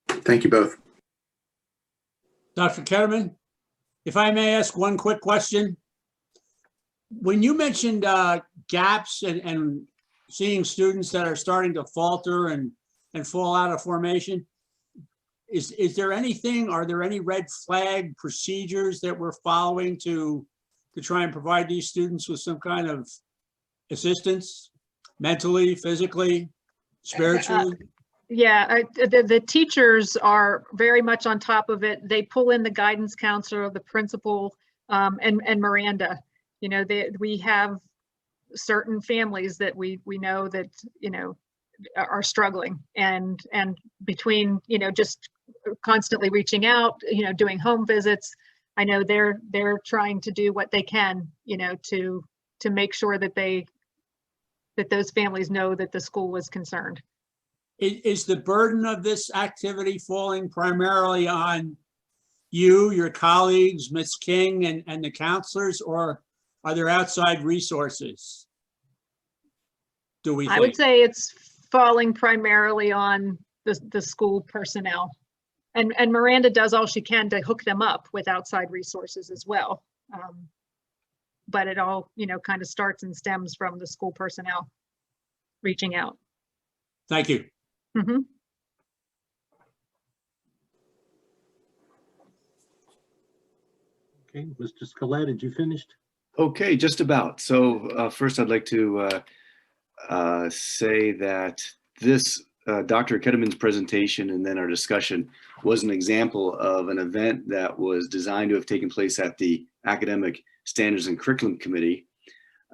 Thank you both. Dr. Ketterman, if I may ask one quick question. When you mentioned gaps and seeing students that are starting to falter and fall out of formation, is there anything, are there any red flag procedures that we're following to try and provide these students with some kind of assistance, mentally, physically, spiritually? Yeah, the teachers are very much on top of it. They pull in the guidance counselor, the principal, and Miranda. We have certain families that we know that are struggling, and between just constantly reaching out, doing home visits. I know they're trying to do what they can, to make sure that those families know that the school was concerned. Is the burden of this activity falling primarily on you, your colleagues, Ms. King, and the counselors, or are there outside resources? Do we think? I would say it's falling primarily on the school personnel. And Miranda does all she can to hook them up with outside resources as well. But it all, kind of starts and stems from the school personnel reaching out. Thank you. Mm-hmm. Okay, Mr. Scalette, did you finish? Okay, just about. So first I'd like to say that this Dr. Ketterman's presentation and then our discussion was an example of an event that was designed to have taken place at the Academic Standards and Curriculum Committee,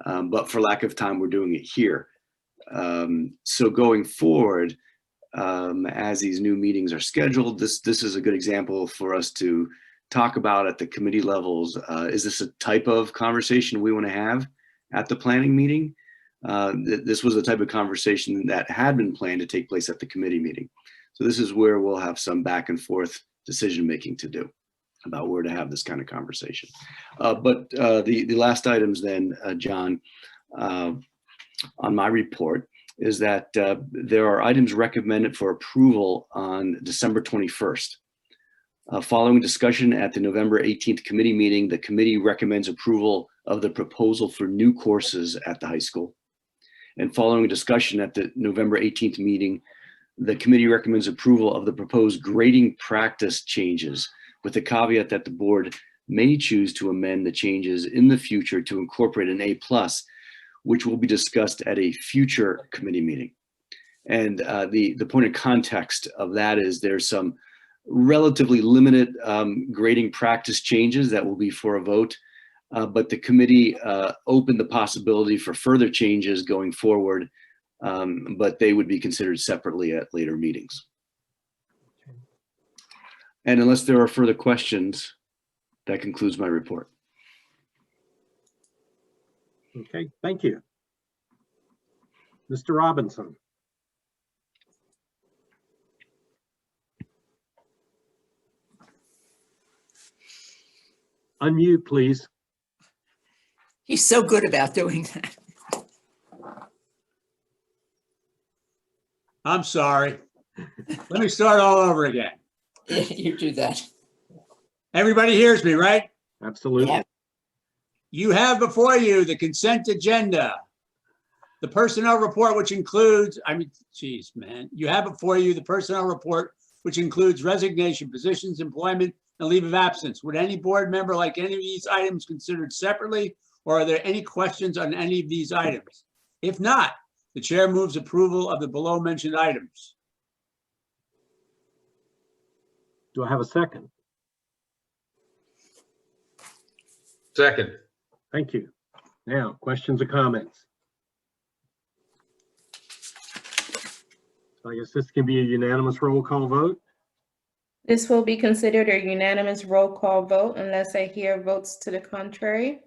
but for lack of time, we're doing it here. So going forward, as these new meetings are scheduled, this is a good example for us to talk about at the committee levels. Is this a type of conversation we want to have at the planning meeting? This was the type of conversation that had been planned to take place at the committee meeting. So this is where we'll have some back and forth decision making to do. about where to have this kind of conversation. But the last items then, John, on my report is that there are items recommended for approval on December 21st. Following discussion at the November 18th committee meeting, the committee recommends approval of the proposal for new courses at the high school. And following discussion at the November 18th meeting, the committee recommends approval of the proposed grading practice changes, with the caveat that the board may choose to amend the changes in the future to incorporate an A+, which will be discussed at a future committee meeting. And the point of context of that is there's some relatively limited grading practice changes that will be for a vote, but the committee opened the possibility for further changes going forward, but they would be considered separately at later meetings. And unless there are further questions, that concludes my report. Okay, thank you. Mr. Robinson. Unmute, please. He's so good about doing that. I'm sorry. Let me start all over again. You do that. Everybody hears me, right? Absolutely. Yeah. You have before you the consent agenda, the personnel report, which includes, geez, man, you have before you the personnel report, which includes resignation, positions, employment, and leave of absence. Would any board member like any of these items considered separately, or are there any questions on any of these items? If not, the chair moves approval of the below mentioned items. Do I have a second? Second. Thank you. Now, questions or comments? So I guess this can be a unanimous roll call vote. This will be considered a unanimous roll call vote unless I hear votes to the contrary.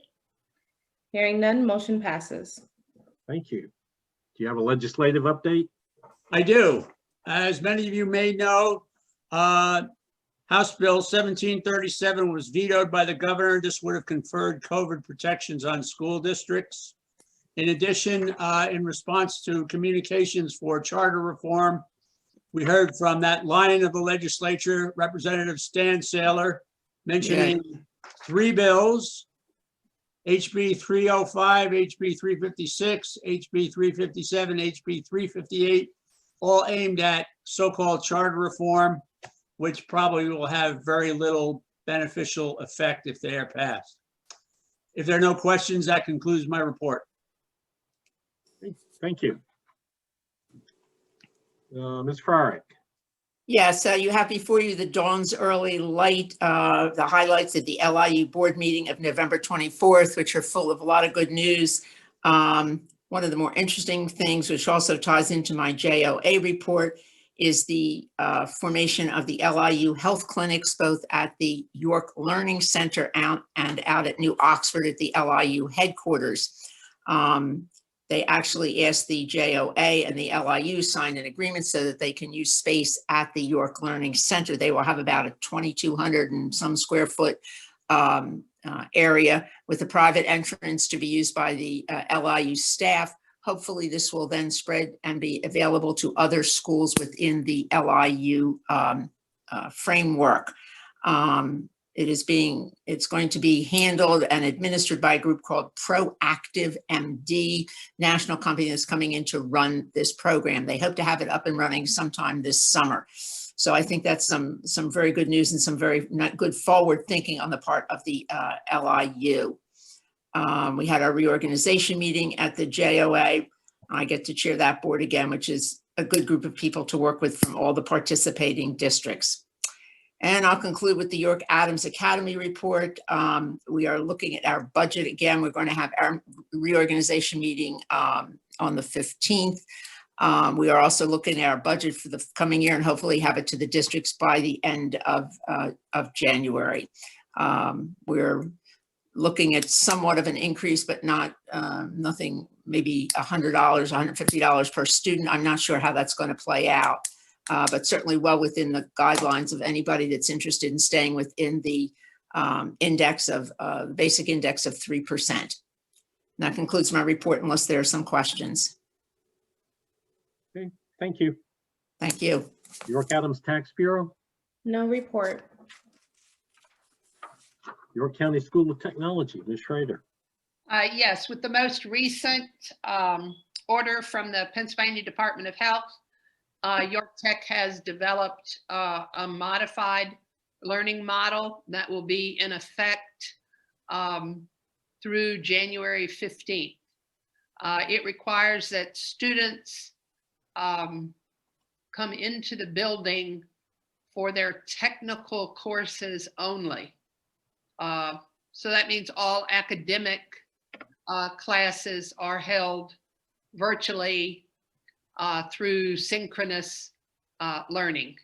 Hearing none, motion passes. Thank you. Do you have a legislative update? I do. As many of you may know, House Bill 1737 was vetoed by the governor. This would have conferred COVID protections on school districts. In addition, in response to communications for charter reform, we heard from that line of the legislature, Representative Stan Saylor, mentioning three bills, HB 305, HB 356, HB 357, HB 358, all aimed at so-called charter reform, which probably will have very little beneficial effect if they are passed. If there are no questions, that concludes my report. Thank you. Ms. Frerick. Yes, you have before you the Dawn's Early Light, the highlights of the LIU board meeting of November 24th, which are full of a lot of good news. One of the more interesting things, which also ties into my JOA report, is the formation of the LIU health clinics, both at the York Learning Center and out at New Oxford at the LIU headquarters. They actually asked the JOA and the LIU sign an agreement so that they can use space at the York Learning Center. They will have about a 2,200 and some square foot area with a private entrance to be used by the LIU staff. Hopefully this will then spread and be available to other schools within the LIU framework. It's going to be handled and administered by a group called Proactive MD, national company that's coming in to run this program. They hope to have it up and running sometime this summer. So I think that's some very good news and some very good forward thinking on the part of the LIU. We had our reorganization meeting at the JOA. I get to chair that board again, which is a good group of people to work with from all the participating districts. And I'll conclude with the York Adams Academy report. We are looking at our budget again. We're going to have our reorganization meeting on the 15th. We are also looking at our budget for the coming year and hopefully have it to the districts by the end of January. We're looking at somewhat of an increase, but not nothing, maybe $100, $150 per student. I'm not sure how that's going to play out. But certainly well within the guidelines of anybody that's interested in staying within the index of basic index of 3%. And that concludes my report unless there are some questions. Okay, thank you. Thank you. York Adams Tax Bureau, No report. York County School of Technology, Ms. Schrader. Yes, with the most recent order from the Pennsylvania Department of Health, York Tech has developed a modified learning model that will be in effect through January 15th. It requires that students come into the building for their technical courses only. So that means all academic classes are held virtually through synchronous learning.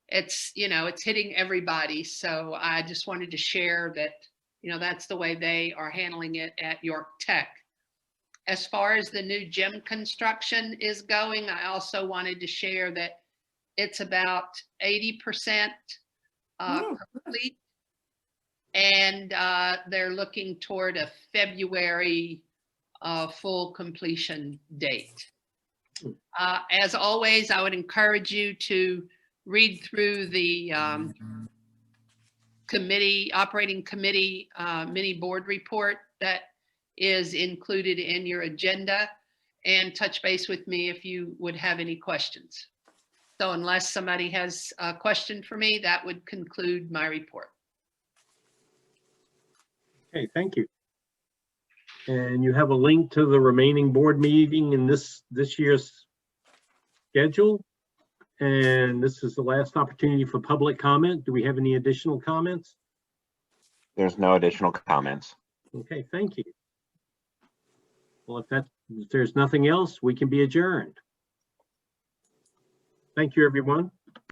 It's, it's hitting everybody. So I just wanted to share that, that's the way they are handling it at York Tech. As far as the new gym construction is going, I also wanted to share that it's about 80% complete. And they're looking toward a February full completion date. As always, I would encourage you to read through the operating committee mini board report that is included in your agenda, and touch base with me if you would have any questions. So unless somebody has a question for me, that would conclude my report. Okay, thank you. And you have a link to the remaining board meeting in this year's schedule. And this is the last opportunity for public comment. Do we have any additional comments? There's no additional comments. Okay, thank you. Well, if there's nothing else, we can be adjourned. Thank you, everyone.